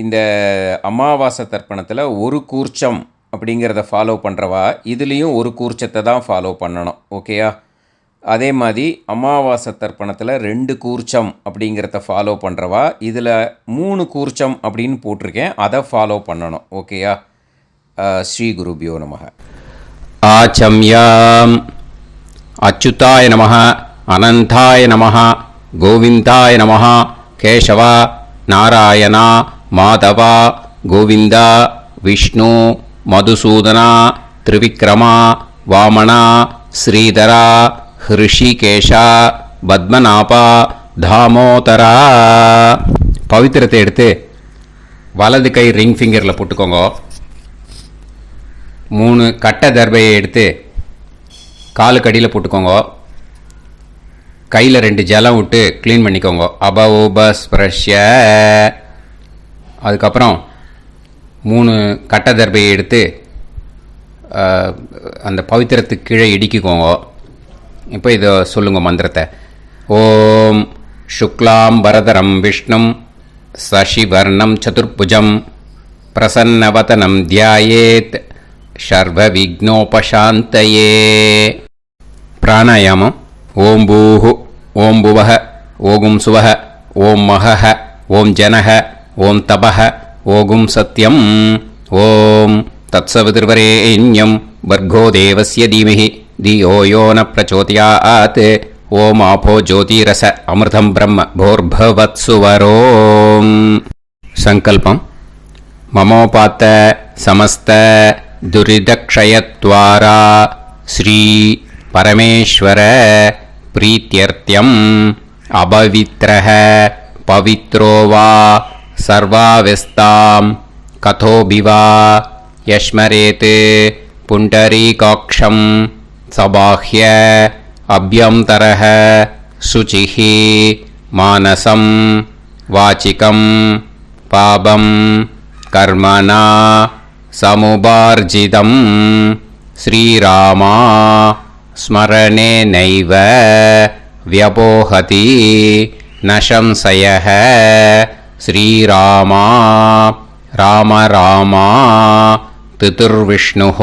இந்த அமாவாசை தர்ப்பணத்தில் ஒரு கூர்ச்சம் அப்படிங்கிறத ஃபாலோ பண்ணுறவா இதுலேயும் ஒரு கூர்ச்சத்தை தான் ஃபாலோ பண்ணணும். ஓகேயா? அதே மாதிரி அமாவாசை தர்ப்பணத்தில் 2 கூர்ச்சம் அப்படிங்கிறத ஃபாலோ பண்ணுறவா இதில் 3 கூர்ச்சம் அப்படின்னு போட்டிருக்கேன், அதை ஃபாலோ பண்ணணும். ஓகேயா? ஸ்ரீ குருபியோ நமः. ஆச்சம்யாம். அச்சுதாய நமः, அனந்தாய நமः, கோவிந்தாய நமः, கேசவா, நாராயணா, மாதவா, கோவிந்தா, விஷ்ணு, மதுசூதனா, திரிவிக்ரமா, வாமனா, ஸ்ரீதரா, ஹிருஷிகேஷா, பத்மநாபா, தாமோதரா. பவித்திரத்தை எடுத்து வலது கை ரிங் ஃபிங்கரில் போட்டுக்கோங்க. 3 கட்டை தர்பையை எடுத்து காலுக்கடியில் போட்டுக்கோங்க. கையில் 2 ஜலம் விட்டு க்ளீன் பண்ணிக்கோங்க. அபஓபஸ்பிரஷ்ய. அதுக்கப்புறம் 3 கட்டை தர்பையை எடுத்து அந்த பவித்திரத்துக்கு கீழே இடிக்கிக்கோங்க. இப்போ இதை சொல்லுங்க மந்திரத்தை. ஓம் சுக்லாம் வரதரம் விஷ்ணும் சசிவர்ணம் சதுர்புஜம் பிரசன்னவதனம் தியாயேத் சர்வ விக்னோபசாந்தயே. பிராணாயாமம். ஓம் பூஹு, ஓம் புவஹ, ஓகும் சுவஹ, ஓம் மஹஹ, ஓம் ஜனஹ, ஓம் தபஹ, ஓகும் சத்யம். ஓம் தத்சவிதுர்வரேண்யம் வர்கோ தேவஸ்ய தீமஹி தியோ யோ ந பிரச்சோதயாத். ஓம் ஆபோ ஜோதிரச அமிர்தம் பிரம்ம போர்பவத்சுவரோம். சங்கல்பம். மமோபாத்த சமஸ்த துரிதக்ஷயத்வாரா ஸ்ரீ பரமேஸ்வர பிரீத்யர்த்தியம் அபவித்ரஹ பவித்ரோ வா சர்வாவஸ்தாம் கதோபிவா யஸ்மரேத் புண்டரீகாக்ஷம் சபாஹ்ய அப்யந்தரஹ சுசிஹ மானசம் வாசிகம் பாபம் கர்மணா சமுபார்ஜிதம் ஸ்ரீராமா ஸ்மரணேனைவ வ்யபோஹதி நசம்சயः. ஸ்ரீராமா ராம ராமா திதிர்விஷ்ணுः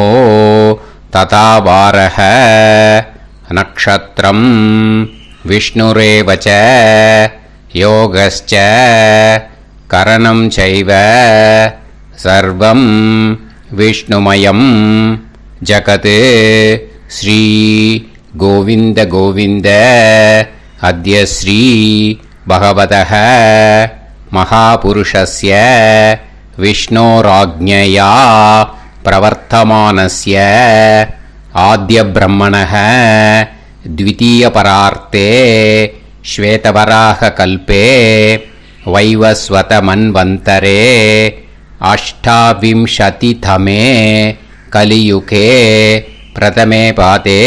ததா வாரஹ. நக்ஷத்ரம் விஷ்ணுரேவ ச யோகஸ்ச கரணம் சைவ சர்வம் விஷ்ணுமயம் ஜகத். ஸ்ரீ கோவிந்த கோவிந்த. அத்ய ஸ்ரீ பகவதः மகாபுருஷஸ்ய விஷ்ணோராஜ்ஞயா பிரவர்த்தமானஸ்ய ஆத்ய பிரம்மணः த்விதீயபரார்த்தே ஸ்வேதவராக கல்பே வைவஸ்வத மன்வந்தரே அஷ்டாவிம்சதிதமே கலியுகே பிரதமே பாதே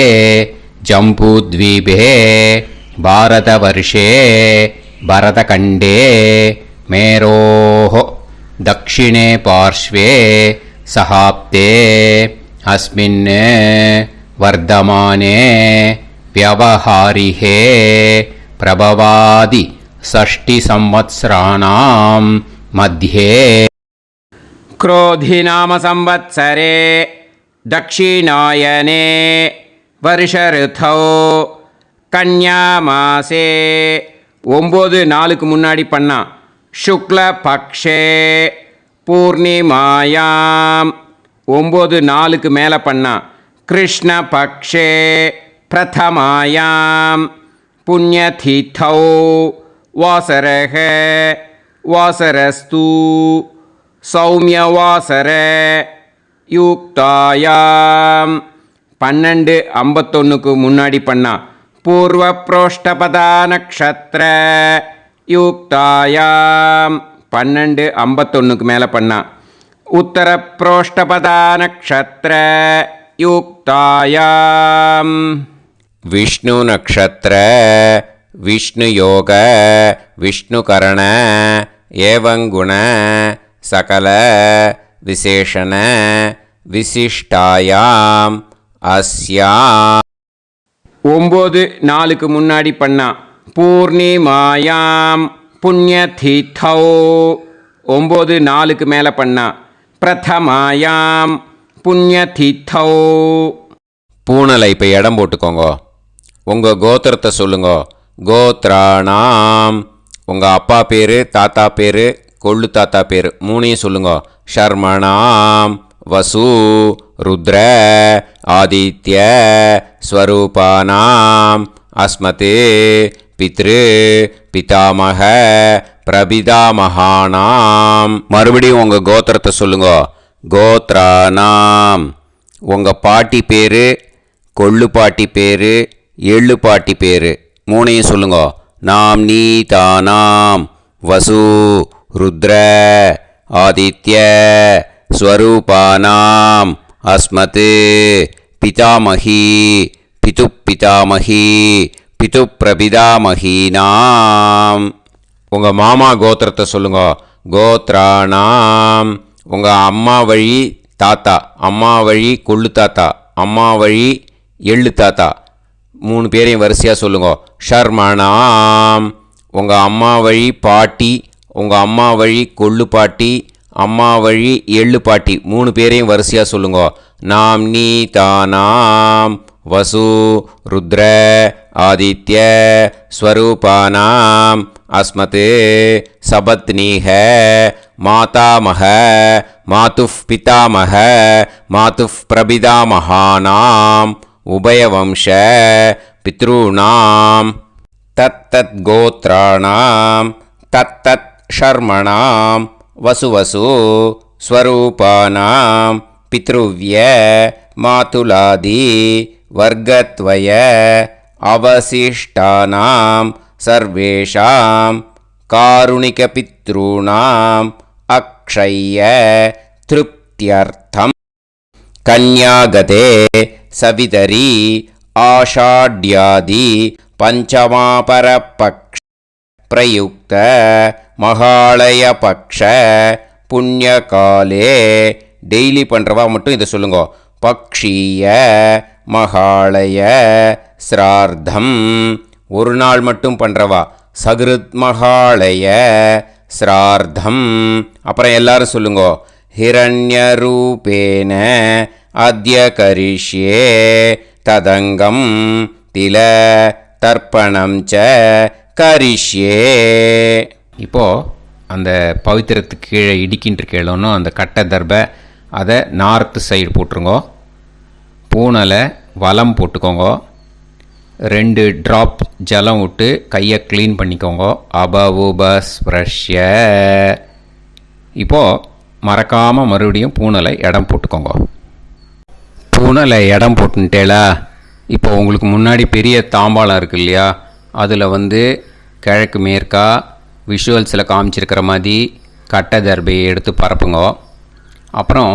ஜம்பூத்வீபே பாரதவர்ஷே பரதகண்டே மேரோः दक्षिणे पार्श्वे सहाप्ते अस्मिन् वर्धमाने व्यवहारिहे प्रभवादि 6 संवत्सराणां मध्ये क्रोधिनाम संवत्सरे दक्षिणायने वर्षऋतौ कन्यामासे 9 நாளுக்கு முன்னாடி பண்ணா शुक्ल पक्षे पूर्णिमायाम 9 நாளுக்கு மேலே பண்ணா कृष्ण पक्षे प्रथमायाम पुण्यतिथौ वासरः वासरस्तु सौम्यवासर युक्तायाम 12:51க்கு முன்னாடி பண்ணா पूर्व प्रोष्ठपदा नक्षत्र युक्तायाम 12:51க்கு மேலே பண்ணா उत्तर प्रोष्ठपदा नक्षत्र युक्तायाम विष्णु नक्षत्र विष्णु योग विष्णुकरण एवं गुण सकल विशेषण विशिष्टायाम अस्याम 9 நாளுக்கு முன்னாடி பண்ணா பூர்ணிமாயாம் புண்ணியதிதௌ 9 4க்கு மேலே பண்ணா பிரதமாயாம் புண்ணியதித்தௌ. பூனலை இப்போ இடம் போட்டுக்கோங்க. உங்கள் கோத்திரத்தை சொல்லுங்க. கோத்ராணாம், உங்கள் அப்பா பேர், தாத்தா பேர், கொள்ளு தாத்தா பேர் மூணையும் சொல்லுங்க. ஷர்மணாம் வசு ருத்ர ஆதித்ய ஸ்வரூபானாம் அஸ்மதே பித்ரு பிதாமக பிரபிதாமகானாம். மறுபடியும் உங்கள் கோத்திரத்தை சொல்லுங்க. கோத்ரானாம், உங்கள் பாட்டி பேர், கொள்ளு பாட்டி பேர், எள்ளு பாட்டி பேர் மூணையும் சொல்லுங்க. நாம் நீதானாம் வசு ருத்ர ஆதித்ய ஸ்வரூபானாம் அஸ்மத் பிதாமகி பிது பிதாமகி பிது பிரபிதாமகீனாம். உங்கள் மாமா கோத்திரத்தை சொல்லுங்க. கோத்ரானாம், உங்கள் அம்மா வழி தாத்தா, அம்மா வழி கொள்ளு தாத்தா, அம்மா வழி எள்ளு தாத்தா 3 பேரையும் வரிசையாக சொல்லுங்க. ஷர்மணாம், உங்கள் அம்மா வழி பாட்டி, உங்கள் அம்மா வழி கொள்ளு பாட்டி, அம்மா வழி எள்ளு பாட்டி 3 பேரையும் வரிசையாக சொல்லுங்க. நாம் நீதானாம் வசு ருத்ர ஆதித்ய ஸ்வரூபானாம் அஸ்மத் சபத்னீஹ மாதாமக மாதுஃப் பிதாமக மாதுஃப் பிரபிதாமகானாம் உபயவம்ச பித்ருணாம் தத்தத் கோத்ராணாம் தத்தத் ஷர்மணாம் வசுவசு ஸ்வரூபானாம் பித்ருவ்ய மாதுலாதி வர்க்கத்வய அவசிஷ்டானாம் சர்வேஷாம் காருணிக பித்ருணாம் அக்ஷய திருப்தியர்த்தம் கன்யாகதே சவிதரி ஆஷாட்யாதி பஞ்சமாபரபக்ஷ பிரயுக்த மகாலய பக்ஷ புண்ணியகாலே. டெய்லி பண்ணுறவா மட்டும் இதை சொல்லுங்க. பக்ஷீய மகாலய ஸ்ரார்த்தம். ஒரு நாள் மட்டும் பண்ணுறவா சகிருத் மகாலய ஸ்ரார்த்தம். அப்புறம் எல்லாரும் சொல்லுங்க. ஹிரண்யரூபேன அத்ய கரிஷ்யே ததங்கம் தில தர்ப்பணம் ச கரிஷ்யே. இப்போது அந்த பவித்திரத்துக்கு கீழே இடிக்கின்ற கேளோன்னு அந்த கட்டை தர்பை அதை நார்த்து சைடு போட்டுருங்கோ. பூனலை வலம் போட்டுக்கோங்க. 2 ட்ராப் ஜலம் விட்டு கையை க்ளீன் பண்ணிக்கோங்க. அபவுபஸ்ப்ரஷ்ய. இப்போது மறக்காமல் மறுபடியும் பூனலை இடம் போட்டுக்கோங்க. பூனலை இடம் போட்டுட்டேலா. இப்போ உங்களுக்கு முன்னாடி பெரிய தாம்பாளம் இருக்கு இல்லையா, அதில் கிழக்கு மேற்கா விஷுவல்ஸில் காமிச்சிருக்கிற மாதிரி கட்டை தர்பையை எடுத்து பரப்புங்க. அப்புறம்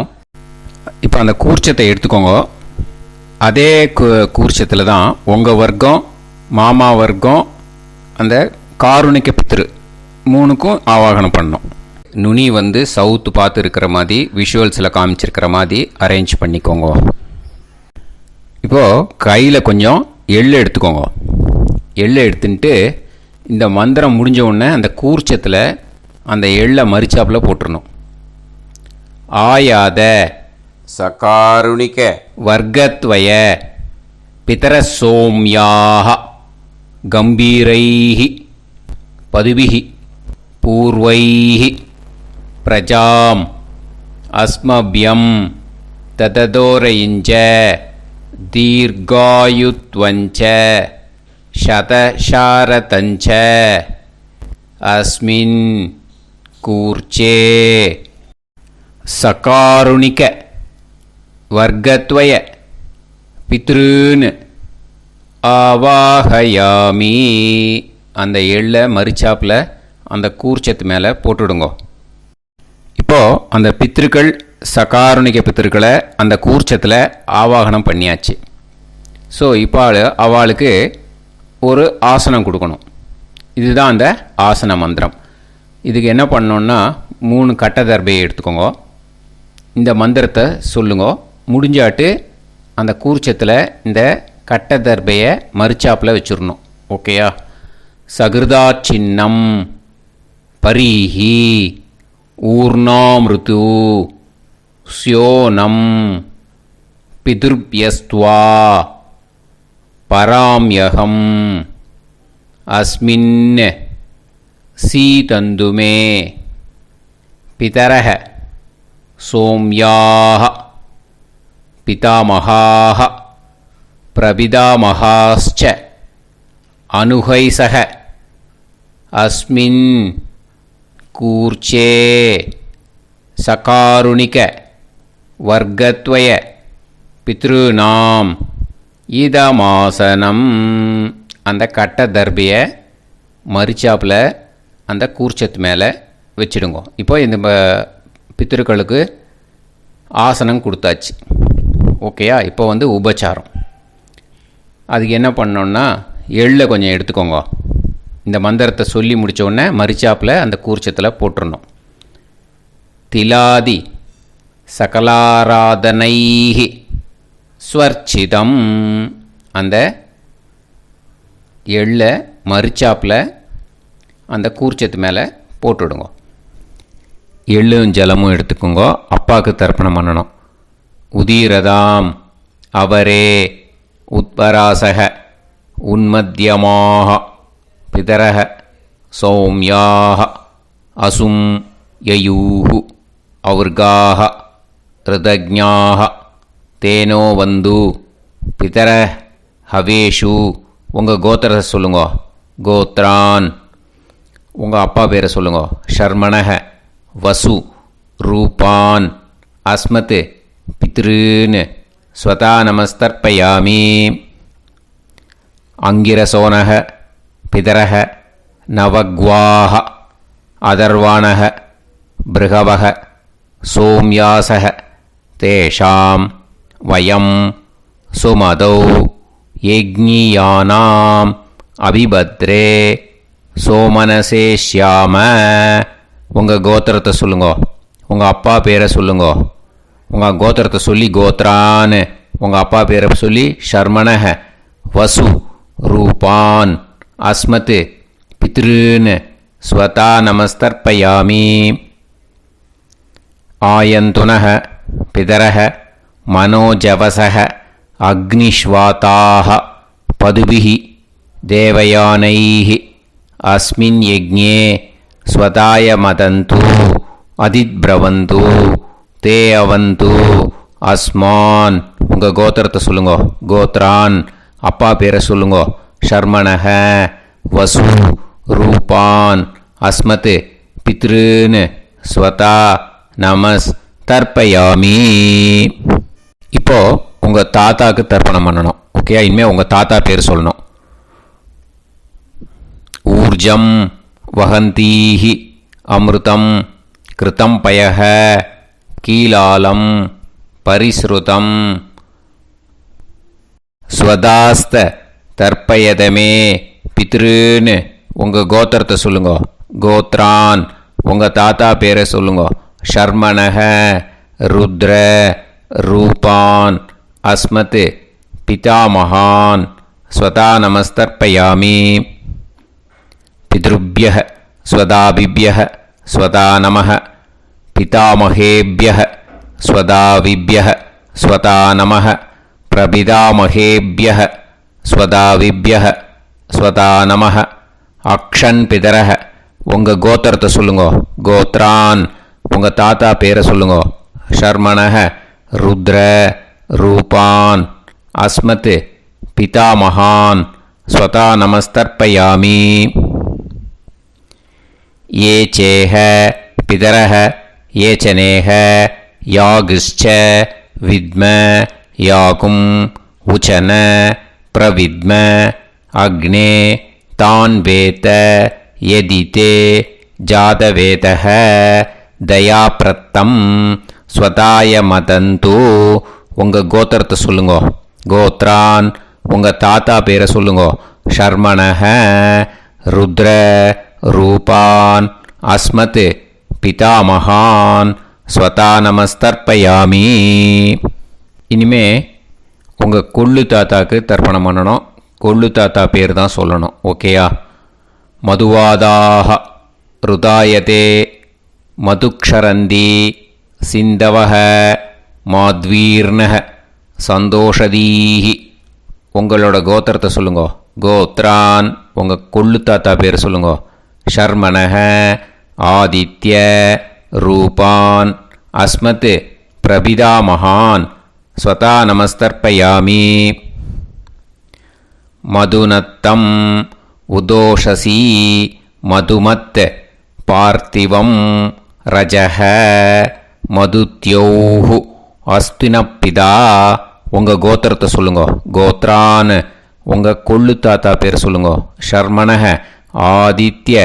இப்போ அந்த கூர்ச்சத்தை எடுத்துக்கோங்க. அதே கூர்ச்சத்தில் தான் உங்கள் வர்க்கம், மாமா வர்க்கம், அந்த காருணிக்க பித்ரு 3க்கும் ஆவாகனம் பண்ணணும். நுனி சவுத்து பார்த்து இருக்கிற மாதிரி விஷுவல்ஸில் காமிச்சிருக்கிற மாதிரி அரேஞ்ச் பண்ணிக்கோங்க. இப்போது கையில் கொஞ்சம் எள்ளு எடுத்துக்கோங்க. எள்ளு எடுத்துட்டு இந்த மந்திரம் முடிஞ்ச உடனே அந்த கூர்ச்சத்தில் அந்த எள்ளை மரிச்சாப்பில் போட்டுடணும். ஆயாத சகாருணிக வர்க்கத்வய பிதர சோம்யாக கம்பீரைஹி பதுபிஹி பூர்வைஹி பிரஜாம் அஸ்மபியம் தததோரயிஞ்ச தீர்காயுத்வஞ்ச சதசாரதஞ்ச அஸ்மின் கூர்ச்சே சகாருணிக வர்க்கத்வய பித்ருன்னு ஆவாஹயாமி. அந்த எள்ளை மரிச்சாப்பில் அந்த கூர்ச்சத்து மேலே போட்டுடுங்க. இப்போது அந்த பித்ருக்கள் சகாருணிக பித்ருக்களை அந்த கூர்ச்சத்தில் ஆவாகனம் பண்ணியாச்சு. ஸோ இப்போ அவளுக்கு ஒரு ஆசனம் கொடுக்கணும். இதுதான் அந்த ஆசன மந்திரம். இதுக்கு என்ன பண்ணோன்னா 3 கட்டை தர்பையை எடுத்துக்கோங்க. இந்த மந்திரத்தை சொல்லுங்க. முடிஞ்சாட்டு அந்த கூர்ச்சத்தில் இந்த கட்டை தர்பையை மரிச்சாப்பில் வச்சிடணும். ஓகேயா? சகிருதா சின்னம் பரீஹி ஊர்ணாமிருது ஸ்யோனம் பிதுர்ப்யஸ்த்வா பராம்யகம் அஸ்மின் சீதந்துமே பிதரஹ சோம்யாஹ பிதாமகாஹ பிரபிதாமகாஸ்ச அனுகைசஹ அஸ்மின் கூர்ச்சே சகாருணிக வர்க்கத்வய பித்ருநாம் இதமாசனம். அந்த கட்ட தர்பியை மரிச்சாப்பில் அந்த கூர்ச்சத்து மேலே வச்சுடுங்க. இப்போ இந்த பித்திருக்களுக்கு ஆசனம் கொடுத்தாச்சு. ஓகேயா? இப்போ உபச்சாரம். அதுக்கு என்ன பண்ணோன்னா எள்ளை கொஞ்சம் எடுத்துக்கோங்க. இந்த மந்திரத்தை சொல்லி முடித்த உடனே மரிச்சாப்பில் அந்த கூர்ச்சத்தில் போட்டுடணும். திலாதி சகலாராதனைஹி ஸ்வர்ச்சிதம். அந்த எள்ளை மரிச்சாப்பில் அந்த கூர்ச்சத்து மேலே போட்டுவிடுங்க. எள்ளும் ஜலமும் எடுத்துக்கோங்க. அப்பாவுக்கு தர்ப்பணம் பண்ணணும். உதீரதாம் அவரே உத்பராசக உன்மத்தியமாக பிதரஹ சௌம்யாக அசும் யயூஹு ஔர்காஹ ரிதஜ்ஞாஹ தேனோ வந்து பிதர ஹவேஷு. உங்கள் கோத்திரத்தை சொல்லுங்க. கோத்ரான். உங்கள் அப்பா பேரை சொல்லுங்க. ஷர்மணஹ வசு ரூபான் அஸ்மத் பித்ருன்னு ஸ்வதா நமஸ்தர்ப்பயாமி. அங்கிரசோனஹ பிதரஹ நவக்வாஹ அதர்வாணஹ பிருகவஹ சோம்யாசஹ தேஷாம் வயம் சுமதௌ யஜ்ஞியானாம் அபிபத்ரே சோமனசே ஷ்யாம. உங்கள் கோத்திரத்தை சொல்லுங்க. உங்கள் அப்பா பேரை சொல்லுங்க. உங்கள் கோத்திரத்தை சொல்லி கோத்ரான்னு, உங்கள் அப்பா பேரை சொல்லி ஷர்மணஹ வசு ரூபான் அஸ்மத் பித்ருன்னு ஸ்வதா நமஸ்தர்ப்பயாமி. ஆயந்துனஹ பிதரஹ மனோஜவசஹ அக்னிஷ்வாதாஹ பதுபிஹி தேவயானைஹி அஸ்மின் யஜ்ஞே ஸ்வதாய மதந்து அதித்ப்ரவந்து தே அவது அஸ்மான். உங்கள் கோத்திரத்தை சொல்லுங்க. கோத்ரான். அப்பா பேரை சொல்லுங்க. ஷர்மணஹ வசு ரூபான் அஸ்மத் பித்ருன்னு ஸ்வதா நமஸ் தர்ப்பயாமி. இப்போது உங்கள் தாத்தாவுக்கு தர்ப்பணம் பண்ணணும். ஓகே? இனிமேல் உங்கள் தாத்தா பேர் சொல்லணும். ஊர்ஜம் வஹந்தீஹி அமிர்தம் கிருதம் பயஹ கீலாலம் பரிஸ்ருதம் ஸ்வதாஸ்த தர்ப்பயதமே பித்ருன்னு. உங்கள் கோத்திரத்தை சொல்லுங்க. கோத்ரான். உங்கள் தாத்தா பேரை சொல்லுங்க. ஷர்மணஹ ருத்ர ரூபான் அஸ்மத் பிதாமகான் ஸ்வதா நமஸ்தர்ப்பயாமி. பித்ருப்யஹ ஸ்வதாபிப்யஹ ஸ்வதா நமஹ பிதாமகேப்யஹ ஸ்வதாவிப்யஹ ஸ்வதா நமஹ பிரபிதாமகேப்யஹ ஸ்வதாவிப்யஹ ஸ்வதா நமஹ. அக்ஷன் பிதரஹ. உங்கள் கோத்திரத்தை சொல்லுங்க. கோத்ரான். உங்கள் தாத்தா பேரை சொல்லுங்க. ஷர்மணஹ ருத்ர ரூபான் அஸ்மத் பிதாமகான் ஸ்வதா நமஸ்தர்ப்பயாமி. ये चेह पितरः ये च नेह यागश्च विद्म याकुं उचन प्रविद्म अग्ने तान् वेत यदिते जातवेतः दयाप्रत्तं स्वताय मदन्तु. உங்கள் கோத்திரத்தை சொல்லுங்க. கோத்ரான். உங்கள் தாத்தா பேரை சொல்லுங்க. ஷர்மணஹ ருத்ர ரூபான் அஸ்மத் பிதாமகான் ஸ்வதா நமஸ்தர்ப்பயாமி. இனிமே உங்கள் கொள்ளு தாத்தாக்கு தர்ப்பணம் பண்ணணும். கொள்ளு தாத்தா பேர் தான் சொல்லணும். ஓகேயா? மதுவாதாக ருதாயதே மதுக்ஷரந்தி சிந்தவஹ மாத்வீர்ணஹ சந்தோஷதீஹி. உங்களோட கோத்திரத்தை சொல்லுங்க. கோத்ரான் உங்கள் கொள்ளு தாத்தா பேர் சொல்லுங்க. ஷர்மணஹ ஆதித்ய ரூபான் அஸ்மத் பிரபிதாமகான் ஸ்வதா நமஸ்தர்ப்பயாமி. மதுநத்தம் உதோஷசி மதுமத் பார்த்திவம் ரஜஹ மதுத்யோஹு அஸ்தினப்பிதா. உங்கள் கோத்திரத்தை சொல்லுங்க. கோத்ரான் உங்கள் கொள்ளு தாத்தா பேர் சொல்லுங்க. ஷர்மணஹ ஆதித்ய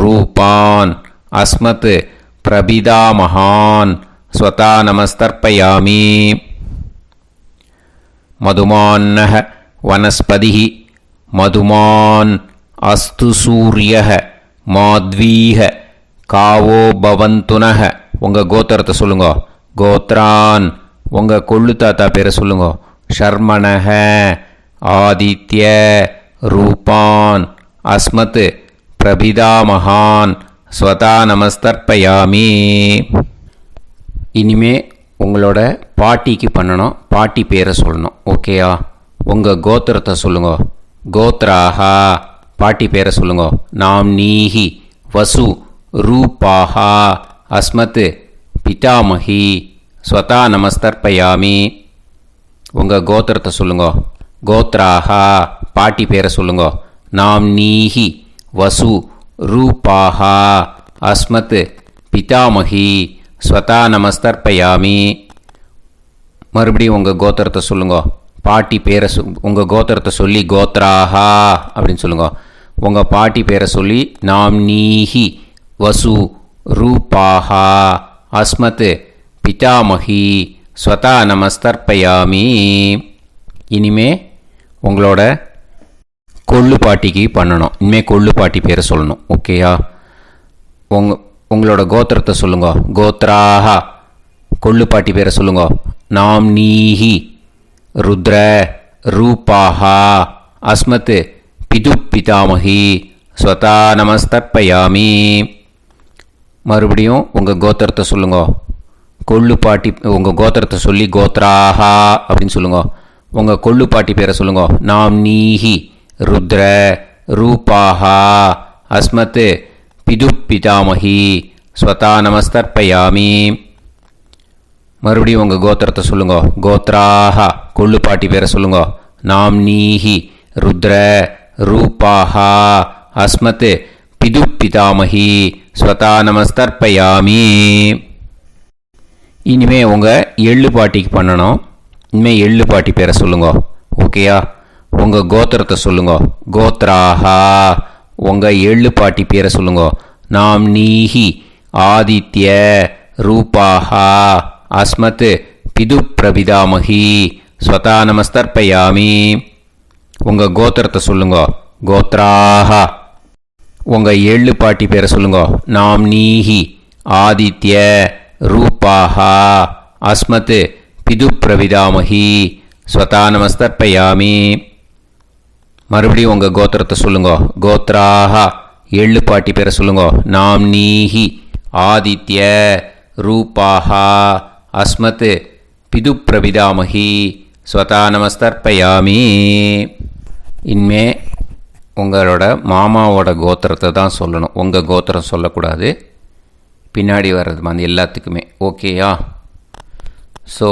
ரூபான் அஸ்மத் பிரபிதாமகான் ஸ்வதா நமஸ்தர்ப்பயாமி. மதுமான்னஹ வனஸ்பதிஹி மதுமான் அஸ்து சூரியஹ மாத்வீஹ காவோ பவந்துனஹ. உங்கள் கோத்திரத்தை சொல்லுங்க. கோத்ரான் உங்கள் கொள்ளு தாத்தா பேரை சொல்லுங்க. ஷர்மணஹ ஆதித்ய ரூபான் அஸ்மத் பிரபிதாமகான் ஸ்வதா நமஸ்தர்ப்பயாமி. இனிமே உங்களோட பாட்டிக்கு பண்ணணும். பாட்டி பேரை சொல்லணும். ஓகேயா? உங்கள் கோத்திரத்தை சொல்லுங்க. கோத்ராஹா பாட்டி பேரை சொல்லுங்க. நாம்னீஹி வசு ரூபாஹா அஸ்மத் பிதாமஹி ஸ்வதா நமஸ்தர்ப்பயாமி. உங்கள் கோத்திரத்தை சொல்லுங்க. கோத்ராஹா பாட்டி பேரை சொல்லுங்க. நாம்னீஹி வசு ரூபாஹா அஸ்மத் பிதாமஹி ஸ்வதா நமஸ்தர்ப்பயாமி. மறுபடியும் உங்கள் கோத்திரத்தை சொல்லுங்க. பாட்டி பேரை உங்கள் கோத்திரத்தை சொல்லி கோத்ராஹா அப்படின்னு சொல்லுங்க. உங்கள் பாட்டி பேரை சொல்லி நாம்னீஹி வசு ரூபாஹா அஸ்மத் பிதாமஹி ஸ்வதா நமஸ்தர்ப்பயாமி. இனிமே உங்களோட கொள்ளு பாட்டிக்கு பண்ணணும். இனிமேல் கொள்ளு பாட்டி பேரை சொல்லணும். ஓகேயா? உங்களோட கோத்திரத்தை சொல்லுங்க. கோத்ராஹா கொள்ளு பாட்டி பேரை சொல்லுங்க. நாம்னீஹி ருத்ர ரூபாஹா அஸ்மத் பிது பிதாமஹி ஸ்வதா நமஸ்தர்ப்பயாமி. மறுபடியும் உங்கள் கோத்திரத்தை சொல்லுங்க. கொள்ளு பாட்டி உங்கள் கோத்திரத்தை சொல்லி கோத்ராஹா அப்படின்னு சொல்லுங்க. உங்கள் கொள்ளு பாட்டி பேரை சொல்லுங்க. நாம்னீஹி ருத்ர ரூபாஹா அஸ்மத் பிது பிதாமஹி ஸ்வதா நமஸ்தர்ப்பயாமி. மறுபடியும் உங்கள் கோத்திரத்தை சொல்லுங்க. கோத்ராஹா கொள்ளு பாட்டி பேரை சொல்லுங்க. நாம்னீஹி ருத்ர ரூபாஹா அஸ்மத் பிது பிதாமஹி ஸ்வதா நமஸ்தர்ப்பயாமி. இனிமே உங்கள் எள்ளு பாட்டிக்கு பண்ணணும். இனிமேல் எள்ளு பாட்டி பேரை சொல்லுங்க. ஓகேயா? உங்கள் கோத்திரத்தை சொல்லுங்க. கோத்ராஹா உங்கள் எள்ளு பாட்டி பேரை சொல்லுங்க. நாம்னீஹி ஆதித்ய ரூபாஹா அஸ்மத் பிது பிரபிதாமஹி ஸ்வதா நமஸ்தர்ப்பயாமி. உங்கள் கோத்திரத்தை சொல்லுங்க. கோத்ராஹா உங்கள் எள்ளு பாட்டி பேரை சொல்லுங்க. நாம்னீஹி ஆதித்ய ரூபாஹா அஸ்மத் பிது பிரபிதாமஹி ஸ்வதா நமஸ்தர்ப்பயாமி. மறுபடியும் உங்கள் கோத்திரத்தை சொல்லுங்க. கோத்ராஹா எள்ளு பாட்டி பேரை சொல்லுங்க. நாம்னீஹி ஆதித்ய ரூபாஹா அஸ்மத் பிது பிரபிதாமஹி ஸ்வதா நமஸ்தர்ப்பயாமி. இனிமே உங்களோட மாமாவோட கோத்திரத்தை தான் சொல்லணும். உங்கள் கோத்திரம் சொல்லக்கூடாது. பின்னாடி வர்றது மாதிரி எல்லாத்துக்குமே. ஓகேயா? ஸோ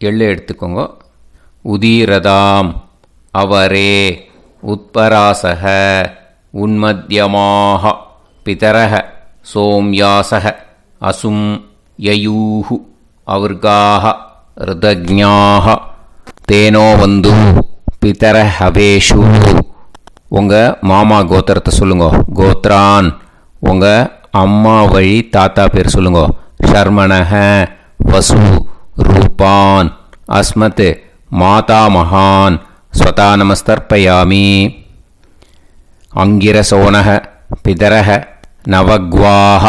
எள்ளு எடுத்துக்கோங்க. உதீரதாம் அவரே உத்பராசக உன்மத்யமாக பிதரக சோம்யாசக அசும் யயூஹு அவர்காக ருதஜ்ஞாக தேனோ வந்து பிதர ஹவேஷு. உங்கள் மாமா கோத்திரத்தை சொல்லுங்க. கோத்ரான் உங்கள் அம்மா வழி தாத்தா பேர் சொல்லுங்க. ஷர்மணஹ வசு ரூபான் அஸ்மத் மாதாமகான் ஸ்வதா நமஸ்தர்ப்பயாமி. அங்கிரசோனஹ பிதரஹ நவக்வாஹ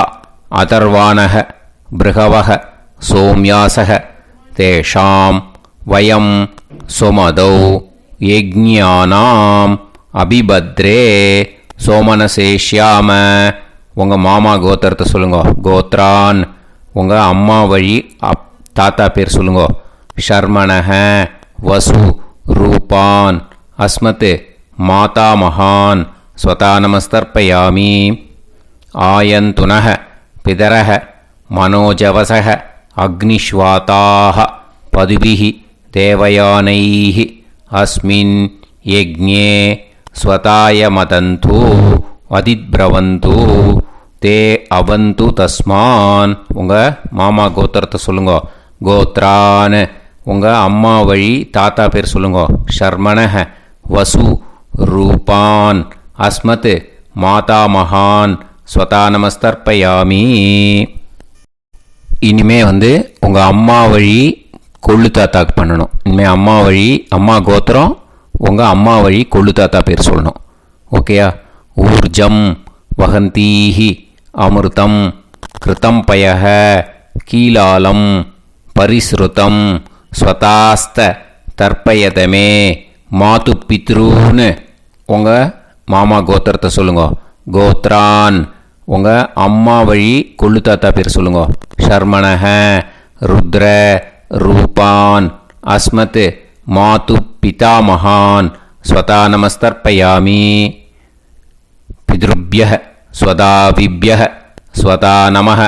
அதர்வாணஹ பிருகவஹ சோம்யாசஹ தேஷாம் வயம் சுமதௌ யஜ்ஞானாம் அபிபத்ரே சோமனசேஷ்யாம உங்கள் மாமா கோத்திரத்தை சொல்லுங்க. கோத்ரான் உங்கள் அம்மா வழி தாத்தா பேர் சொல்லுங்க. ஷர்மணஹ வசு ரூபான் அஸ்மத் மாதாமகான் ஸ்வதானமஸ்தர்ப்பயாமி. ஆயந்துனஹ பிதரஹ மனோஜவசஹ அக்னிஷ்வாதாஹ பதுபிஹி தேவயானைஹி அஸ்மின் யஜ்ஞே ஸ்வதாய மதந்து அதிப்ரவந்து தே அவந்து தஸ்மான். உங்கள் மாமா கோத்திரத்தை சொல்லுங்க. கோத்ரான் உங்கள் அம்மா வழி தாத்தா பேர் சொல்லுங்க. ஷர்மணஹ வசு ரூபான் அஸ்மத் மாதாமகான் ஸ்வதானமஸ்தர்ப்பயாமி. இனிமே உங்கள் அம்மா வழி கொள்ளு தாத்தாக்கு பண்ணணும். இனிமேல் அம்மா வழி அம்மா கோத்திரம் உங்கள் அம்மா வழி கொள்ளு தாத்தா பேர் சொல்லணும். ஓகேயா? ஊர்ஜம் வகந்தீஹி அமிர்தம் கிருதம் பயஹ கீலாலம் பரிஸ்ருதம் ஸ்வதாஸ்த தர்ப்பயதமே மாது பித்ரூன்னு உங்கள் மாமா கோத்திரத்தை சொல்லுங்க. கோத்ரான் உங்கள் அம்மா வழி கொள்ளு தாத்தா பேர் சொல்லுங்க. ஷர்மணஹ ருத்ர ரூபான் அஸ்மத் மாது பிதாமகான் ஸ்வதானமஸ்தர்ப்பயாமி. பித்ருப்யஹ ஸ்வதாவிப்யஹ ஸ்வதாநமः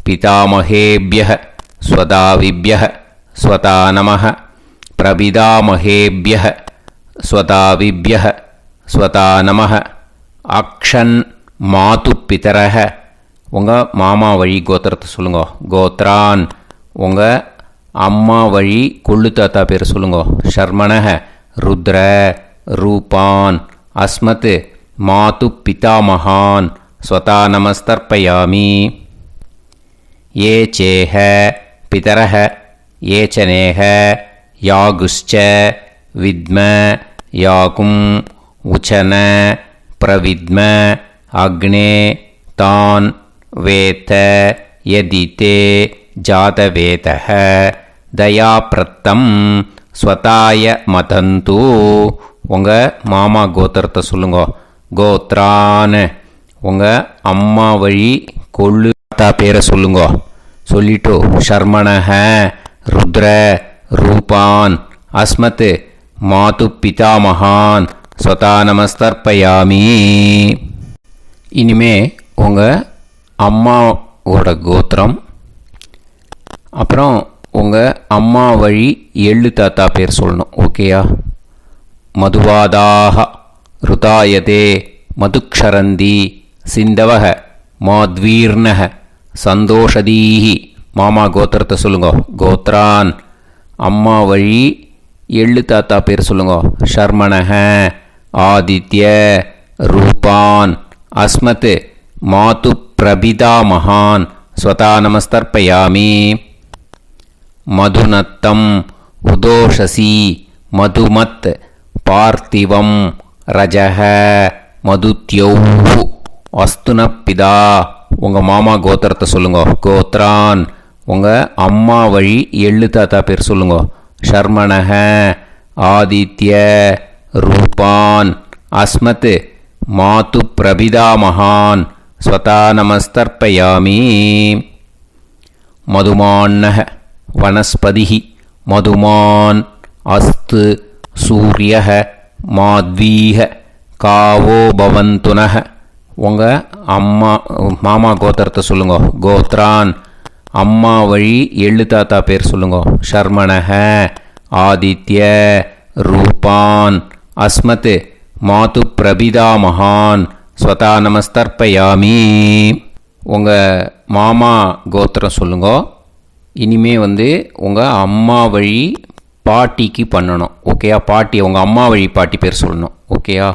பிதாமகேப்யஹ ஸ்வதாவிப்யஹ ஸ்வதாநமः பிரபிதாமகேப்யஹ ஸ்வதாவிப்யஹ ஸ்வதாநமः. அக்ஷன் மாது பிதரஹ உங்கள் மாமா வழி கோத்திரத்தை சொல்லுங்க. கோத்ரான் உங்கள் அம்மா வழி கொள்ளு தாத்தா பேர் சொல்லுங்க. ஷர்மணஹ ருத்ர ரூபான் அஸ்மத் மாது பிதாமகான் ஸ்வதானமஸ்தர்ப்பயாமி. ஏ சேஹ பிதரஹ ஏச்சனேஹ யாகுஷ்ச வித்ம யாகும் உச்சன பிரவித்ம அக்னே தான் வேத யதிதே ஜாதவேதஹ தயாப்ரத்தம் ஸ்வதாய மதந்து. உங்கள் மாமா கோத்திரத்தை சொல்லுங்க. கோத்ரான் உங்கள் அம்மா வழி கொள்ளு தாத்தா பேரை சொல்லுங்க. சொல்லிட்டு ஷர்மணஹ ருத்ர ரூபான் அஸ்மத் மாது பிதாமகான் ஸ்வதானமஸ்தர்ப்பயாமி. இனிமே உங்கள் அம்மாவோட கோத்திரம் அப்புறம் உங்கள் அம்மா வழி எள்ளு தாத்தா பேர் சொல்லணும். ஓகேயா? மதுவாதாக ருதாயதே மதுக்ஷரந்தி சிந்தவக மாத்வீர்ணக சந்தோஷதீஹி. மாமா கோத்திரத்தை சொல்லுங்க. கோத்ரான் அம்மா வழி எள்ளு தாத்தா பேர் சொல்லுங்க. ஷர்மணஹ ஆதித்ய ரூபான் அஸ்மத் மாது பிரபிதாமகான் ஸ்வதானமஸ்தர்ப்பயாமி. மதுநத்தம் உதோஷசி மதுமத் பார்த்திவம் ரஜஹ மதுத்யௌஹு அஸ்துனப்பிதா. உங்கள் மாமா கோத்திரத்தை சொல்லுங்க. கோத்ரான் உங்கள் அம்மா வழி எள்ளு தாத்தா பேர் சொல்லுங்க. ஷர்மணஹ ஆதித்ய ரூபான் அஸ்மத் மாது பிரபிதாமகான் ஸ்வதானமஸ்தர்ப்பயாமி. மதுமான்னஹ வனஸ்பதிஹி மதுமான் அஸ்து சூரியஹ மாத்வீஹ காவோ பவந்துனஹ. உங்கள் மாமா கோத்திரத்தை சொல்லுங்க. கோத்ரான் அம்மா வழி எள்ளு தாத்தா பேர் சொல்லுங்க. ஷர்மணஹ ஆதித்ய ரூபான் அஸ்மத் மாது பிரபிதாமகான் ஸ்வதானமஸ்தர்ப்பயாமி. உங்கள் மாமா கோத்திரம் சொல்லுங்க. இனிமே உங்கள் அம்மா வழி பாட்டிக்கு பண்ணணும். ஓகேயா? பாட்டி உங்கள் அம்மா வழி பாட்டி பேர் சொல்லணும். ஓகேயா?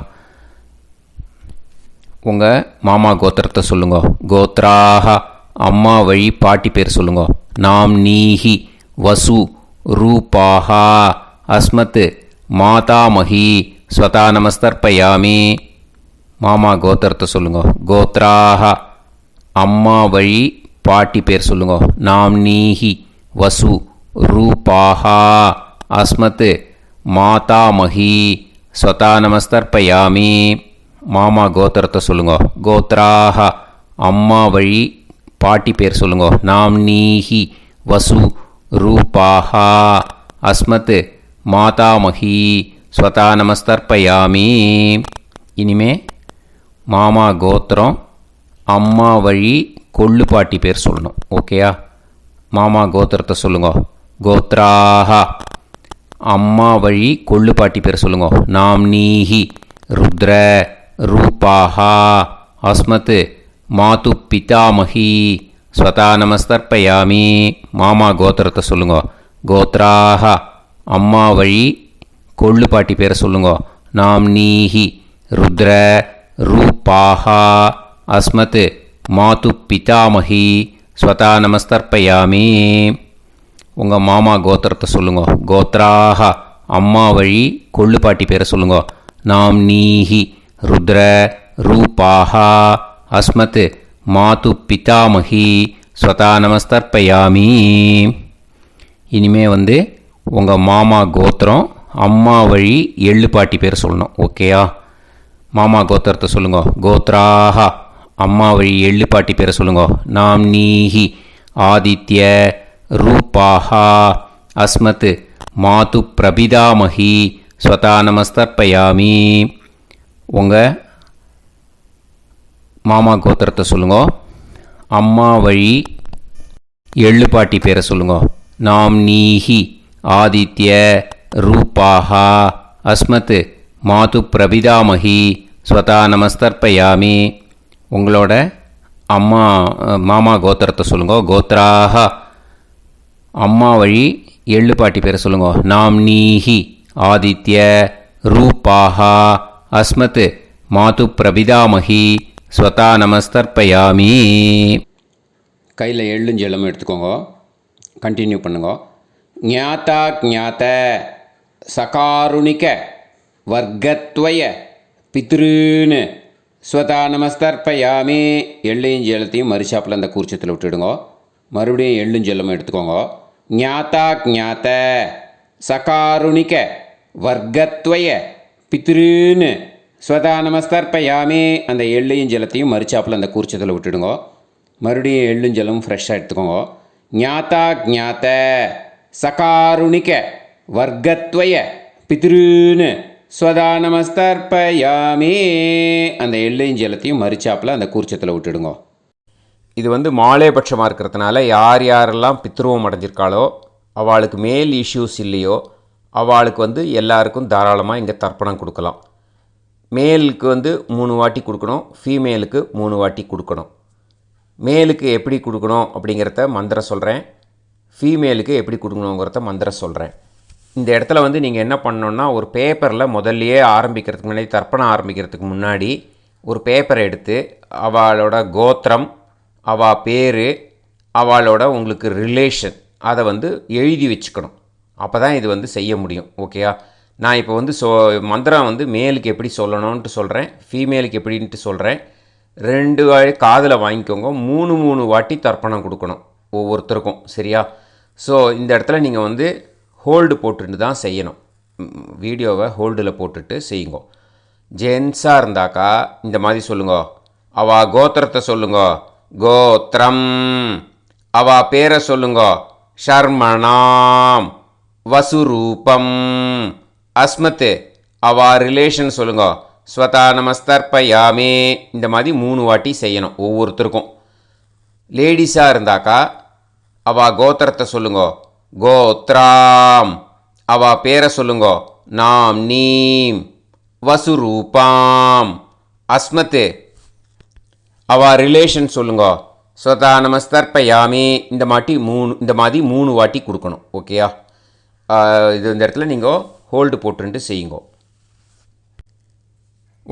உங்கள் மாமா கோத்திரத்தை சொல்லுங்க. கோத்ராக அம்மா வழி பாட்டி பேர் சொல்லுங்க. நாம் நீஹி வசு ரூபாஹா அஸ்மத் மாதாமகி ஸ்வதானமஸ்தர்ப்பயாமி. மாமா கோத்திரத்தை சொல்லுங்க. கோத்ராக அம்மா வழி பாட்டி பேர் சொல்லுங்க. நாம் நீஹி வசு ரூபாஹா அஸ்மத் மாதாமகி ஸ்வதானமஸ்தர்ப்பயாமி. மாமா கோத்திரத்தை சொல்லுங்க. கோத்ராக அம்மா வழி பாட்டி பேர் சொல்லுங்க. நாம்னீஹி வசு ரூபாஹா அஸ்மத் மாதாமகி ஸ்வதா நமஸ்தர்ப்பயாமி. இனிமே மாமா கோத்திரம் அம்மா வழி கொள்ளு பாட்டி பேர் சொல்லணும். ஓகேயா? மாமா கோத்திரத்தை சொல்லுங்க. கோத்ராஹா அம்மா வழி கொள்ளு பாட்டி பேர் சொல்லுங்க. நாம்னீஹி ருத்ர ரூபாஹா அஸ்மத் மாது பிதாமகி ஸ்வதா நமஸ்தர்ப்பயாமி. மாமா கோத்திரத்தை சொல்லுங்க. கோத்ராஹா அம்மா வழி கொள்ளு பாட்டி பேரை சொல்லுங்க. நாம்னீஹி ருத்ர ரூபாஹா அஸ்மத் மாது பிதாமகி ஸ்வதா நமஸ்தர்ப்பயாமி. உங்கள் மாமா கோத்திரத்தை சொல்லுங்க. கோத்ராஹா அம்மா வழி கொள்ளு பாட்டி பேரை சொல்லுங்க. நாம்னீஹி ருத்ர ரூபாஹா அஸ்மத் மாது பிதாமகி ஸ்வதா நமஸ்தர்ப்பயாமி. இனிமே உங்கள் மாமா கோத்திரம் அம்மா வழி எள்ளு பாட்டி பேர் சொல்லணும். ஓகேயா? மாமா கோத்திரத்தை சொல்லுங்க. கோத்ராஹா அம்மா வழி எள்ளு பாட்டி பேரை சொல்லுங்க. நாம்னீஹி ஆதித்ய ரூபாஹா அஸ்மத் மாது பிரபிதாமகி ஸ்வதா நமஸ்தர்ப்பயாமி. உங்கள் மாமா கோத்திரத்தை சொல்லுங்க. அம்மா வழி எள்ளு பாட்டி பேரை சொல்லுங்க. நாம்னீஹி ஆதித்ய ரூபாஹா அஸ்மத் மாது பிரபிதாமகி ஸ்வதா நமஸ்தர்ப்பயாமி. உங்களோட மாமா கோத்திரத்தை சொல்லுங்க. கோத்ராஹா அம்மா வழி எள்ளு பாட்டி பேரை சொல்லுங்க. நாம்னீஹி ஆதித்ய ரூபாஹா அஸ்மத் மாது பிரபிதாமகி ஸ்வதா நமஸ்தர்ப்பயாமி. கையில் எள்ளும் ஜலமும் எடுத்துக்கோங்க. கண்டினியூ பண்ணுங்க. ஞாதா ஞாத சகாருணிக வர்க்கத்வய பித்ருன்னு ஸ்வதா நமஸ்தர்ப்பயாமி. எள்ளையும் ஜலத்தையும் மறுச்சாப்பில் அந்த கூர்ச்சத்தில் விட்டுடுங்க. மறுபடியும் எள்ளும் ஜலமும் எடுத்துக்கோங்க. ஞாதா ஞாத சகாருணிக வர்க்கத்வய பித்ருன்னு ஸ்வதா நமஸ்தர்ப்பயாமி. அந்த எள்ளையும் ஜலத்தையும் மறுச்சாப்பில் அந்த கூர்ச்சத்தில் விட்டுடுங்க. மறுபடியும் எள்ளும் ஜலமும் ஃப்ரெஷ்ஷாக எடுத்துக்கோங்க. ஞாதா ஞாத சகாருணிக வர்க்கத்வய பித்ருன்னு ஸ்வதா நமஸ்தர்ப்பயாமி. அந்த எள்ளையும் ஜலத்தையும் மறுச்சாப்பில் அந்த கூர்ச்சத்தில் விட்டுடுங்க. இது மாலேபட்சமாக இருக்கிறதுனால யார் யாரெல்லாம் பித்ருவம் அடைஞ்சிருக்காளோ அவளுக்கு மேல் இஷ்யூஸ் இல்லையோ அவளுக்கு எல்லாருக்கும் தாராளமாக இங்கே தர்ப்பணம் கொடுக்கலாம். மேலுக்கு 3 வாட்டி கொடுக்கணும், ஃபீமேலுக்கு 3 வாட்டி கொடுக்கணும். மேலுக்கு எப்படி கொடுக்கணும் அப்படிங்கிறத மந்திரம் சொல்கிறேன், ஃபீமேலுக்கு எப்படி கொடுக்கணுங்கிறத மந்திரம் சொல்கிறேன். இந்த இடத்துல நீங்கள் என்ன பண்ணணுன்னா, ஒரு பேப்பரில் முதல்லையே ஆரம்பிக்கிறதுக்கு முன்னாடி, தர்ப்பணம் ஆரம்பிக்கிறதுக்கு முன்னாடி ஒரு பேப்பரை எடுத்து அவளோட கோத்திரம், அவள் பேர், அவளோட உங்களுக்கு ரிலேஷன் அதை எழுதி வச்சுக்கணும். அப்போ தான் இது செய்ய முடியும். ஓகேயா? நான் இப்போ மந்திரம் மேலுக்கு எப்படி சொல்லணும்ன்ட்டு சொல்கிறேன், ஃபீமேலுக்கு எப்படின்ட்டு சொல்கிறேன். 2 வாட்டி காதில் வாங்கிக்கோங்க. 3 வாட்டி தர்ப்பணம் கொடுக்கணும் ஒவ்வொருத்தருக்கும். சரியா? ஸோ இந்த இடத்துல நீங்கள் ஹோல்டு போட்டுட்டு தான் செய்யணும். வீடியோவை ஹோல்டில் போட்டுட்டு செய்யுங்க. ஜென்ஸாக இருந்தாக்கா இந்த மாதிரி சொல்லுங்க. அவள் கோத்திரத்தை சொல்லுங்க. கோத்திரம். அவள் பேரை சொல்லுங்க. ஷர்மணாம் வசுரூபம் அஸ்மத். அவள் ரிலேஷன் சொல்லுங்க. ஸ்வதா நமஸ்தர்ப்பயாமி. இந்த மாதிரி 3 வாட்டி செய்யணும் ஒவ்வொருத்தருக்கும். லேடிஸாக இருந்தாக்கா அவள் கோத்திரத்தை சொல்லுங்க. கோத்ராம். அவள் பேரை சொல்லுங்க. நாம் நீம் வசுரூபாம் அஸ்மத். அவள் ரிலேஷன் சொல்லுங்க. ஸ்வதா நமஸ்தர்ப்பயாமி. இந்த மாதிரி 3 வாட்டி கொடுக்கணும். ஓகேயா? இந்த இடத்துல நீங்கள் ஹோல்டு போட்டுன்ட்டு செய்யுங்க.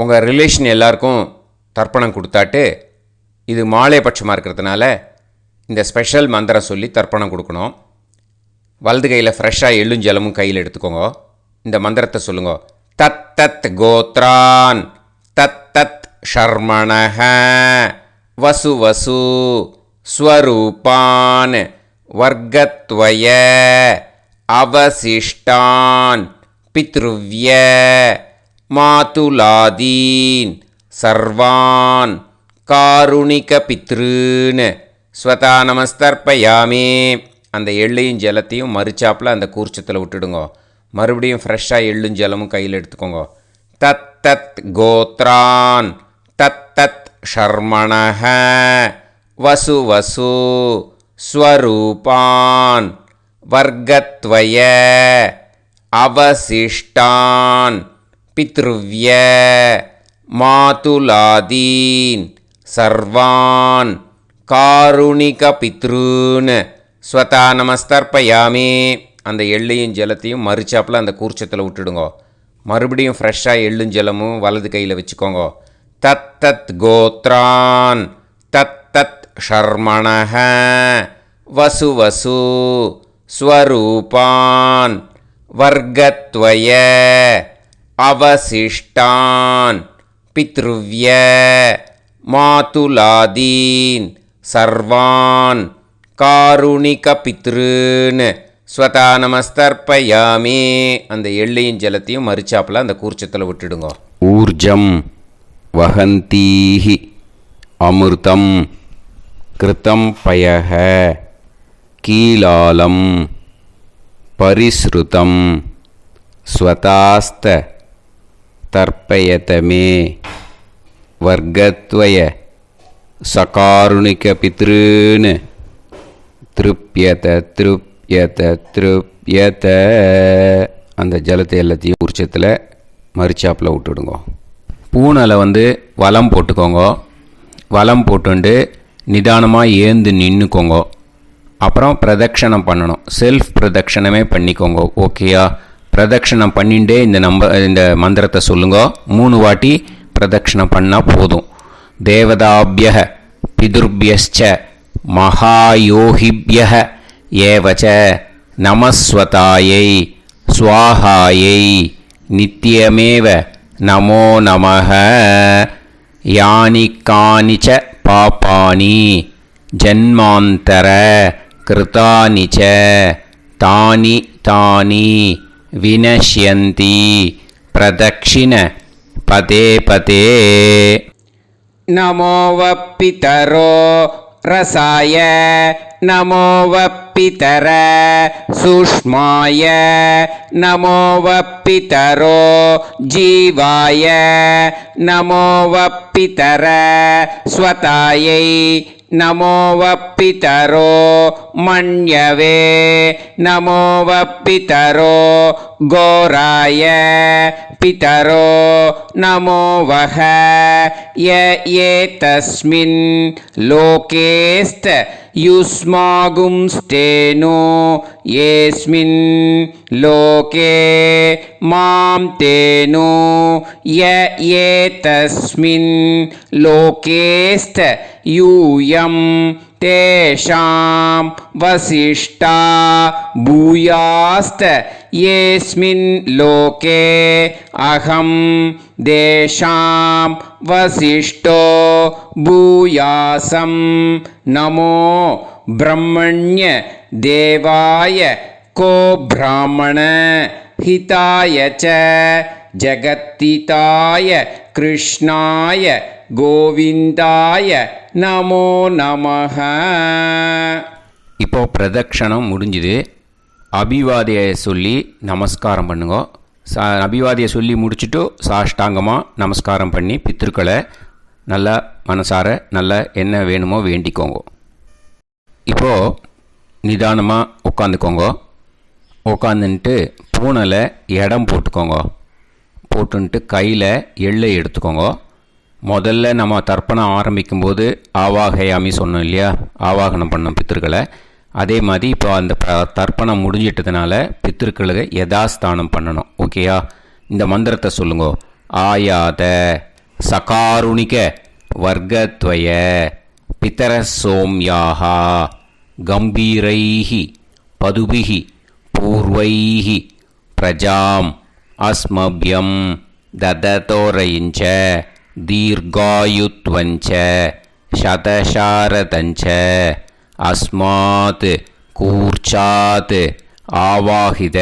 உங்கள் ரிலேஷன் எல்லாருக்கும் தர்ப்பணம் கொடுத்தாட்டு, இது மாலை பட்சமாக இருக்கிறதுனால இந்த ஸ்பெஷல் மந்திரம் சொல்லி தர்ப்பணம் கொடுக்கணும். வலது கையில் ஃப்ரெஷ்ஷாக எள்ளும் ஜலமும் கையில் எடுத்துக்கோங்க. இந்த மந்திரத்தை சொல்லுங்க. தத் தத் கோத்ரான் தத் தத் ஷர்மணஹ வசு வசு ஸ்வரூபான் வர்க்கத்வய அவசிஷ்டான் பித்ருவ்ய மாதுலாதீன் சர்வான் காருணிக பித்ருன்னு ஸ்வதா நமஸ்தர்ப்பயாமி. அந்த எள்ளையும் ஜலத்தையும் மறுச்சாப்பில் அந்த கூர்ச்சத்தில் விட்டுடுங்க. மறுபடியும் ஃப்ரெஷ்ஷாக எள்ளும் ஜலமும் கையில் எடுத்துக்கோங்க. தத் தத் கோத்ரான் தத் தத் ஷர்மணஹ வசு வசு ஸ்வரூபான் வர்க்கத்வய அவசிஷ்டான் பித்ருவ்ய மாதுலாதீன் சர்வான் காருணிக பித்ருன்னு ஸ்வதா நமஸ்தர்ப்பயாமி. அந்த எள்ளையும் ஜலத்தையும் மறுச்சாப்பில் அந்த கூர்ச்சத்தில் விட்டுடுங்க. மறுபடியும் ஃப்ரெஷ்ஷாக எள்ளும் ஜலமும் வலது கையில் வச்சுக்கோங்க. தத் தத் கோத்ரான் தத் தத் ஷர்மணஹ வசு வசு ஸ்வரூபான் வர்க்கத்வய அவசிஷ்டான் பித்ருவ்ய மாதுலாதீன் சர்வான் காருணிக பித்ருன்னு ஸ்வதா நமஸ்தர்ப்பயாமி. அந்த எள்ளையும் ஜலத்தையும் மறுச்சாப்பில் அந்த கூர்ச்சத்தில் விட்டுடுங்க. ஊர்ஜம் வஹந்தீஹி அமிர்தம் கிருதம் பயஹ கீலாலம் பரிஸ்ருதம் ஸ்வதாஸ்த தர்ப்பயதமே வர்க்கத்வய சகாருணிக பித்ருன்னு திருப்யத திருப்யத திருப்யத. அந்த ஜலத்தை எல்லாத்தையும் உரிச்சத்தில் மறுச்சாப்பில் விட்டுடுங்க. பூனலை வலம் போட்டுக்கோங்க. வலம் போட்டுண்டு நிதானமாக ஏந்து நின்றுக்கோங்க. அப்புறம் பிரதட்சணம் பண்ணணும். செல்ஃப் பிரதட்சணமே பண்ணிக்கோங்க. ஓகேயா? பிரதட்சணம் பண்ணிண்டே இந்த மந்திரத்தை சொல்லுங்க. 3 வாட்டி பிரதட்சணம் பண்ணால் போதும். தேவதாபிய பிதுர்பியஸ்ச மகாயோகிபிய ஏவச்ச நமஸ்வதாயை ஸ்வாஹாயை நித்யமேவ நமோ நமஹ. யானி கானிச்ச பாபானி ஜன்மாந்தர கிருதானி ச தானி தானி வினஷ்யந்தி பிரதக்ஷிண பதே பதே. நமோ வப்பிதரோ ரசாய நமோ வப்பிதர சூஷ்மாய நமோ வப்பிதரோ ஜீவாய நமோ வப்பிதர ஸ்வதாயை நமோ வப்பிதரோ மண்யவே நமோ வப்பிதரோ கோராய பிதரோ நமோ வஹ. ஏதஸ்மின் லோகேஸ்த யுஸ்மாகும்ஸ்தேனோ ஏஸ்மின் லோகே மாம் தேனோ. ஏதஸ்மின் லோகேஸ்த யூயம் தேஷாம் வசிஷ்டா பூயாஸ்த ஏஸ்மின் லோகே அகம் தேஷாம் வசிஷ்டோ பூயாசம். நமோ பிரம்மண்ய தேவாய கோ பிராமண ஹிதாய ச ஜகத்திதாய கிருஷ்ணாய கோவிந்தாய நமோ நமஹ. இப்போ பிரதட்சணம் முடிஞ்சுது. அபிவாதியை சொல்லி நமஸ்காரம் பண்ணுங்க. அபிவாதியை சொல்லி முடிச்சுட்டு சாஷ்டாங்கமாக நமஸ்காரம் பண்ணி பித்ருக்களை நல்லா மனசார நல்லா என்ன வேணுமோ வேண்டிக்கோங்க. இப்போது நிதானமாக உட்காந்துக்கோங்க. உட்காந்துன்ட்டு பூனலை இடம் போட்டுக்கோங்க. போட்டுன்ட்டு கையில் எள்ளை எடுத்துக்கோங்க. முதல்ல நம்ம தர்ப்பணம் ஆரம்பிக்கும்போது ஆவாகயாமி சொன்னோம் இல்லையா? ஆவாகனம் பண்ணோம் பித்திருக்களை. அதே மாதிரி இப்போ அந்த தர்ப்பணம் முடிஞ்சிட்டதுனால பித்திருக்களுக்கு யதாஸ்தானம் பண்ணணும். ஓகேயா? இந்த மந்திரத்தை சொல்லுங்க. ஆயாத சகாருணிக வர்க்கத்வய பிதர சோம்யாஹா கம்பீரைஹி பதுபிஹி பூர்வைஹி பிரஜாம் அஸ்மபியம் தததோரயிஞ்ச தீர்காயுத்வஞ்ச சதசாரதஞ்ச அஸ்மாத் கூர்ச்சாத் ஆவாஹித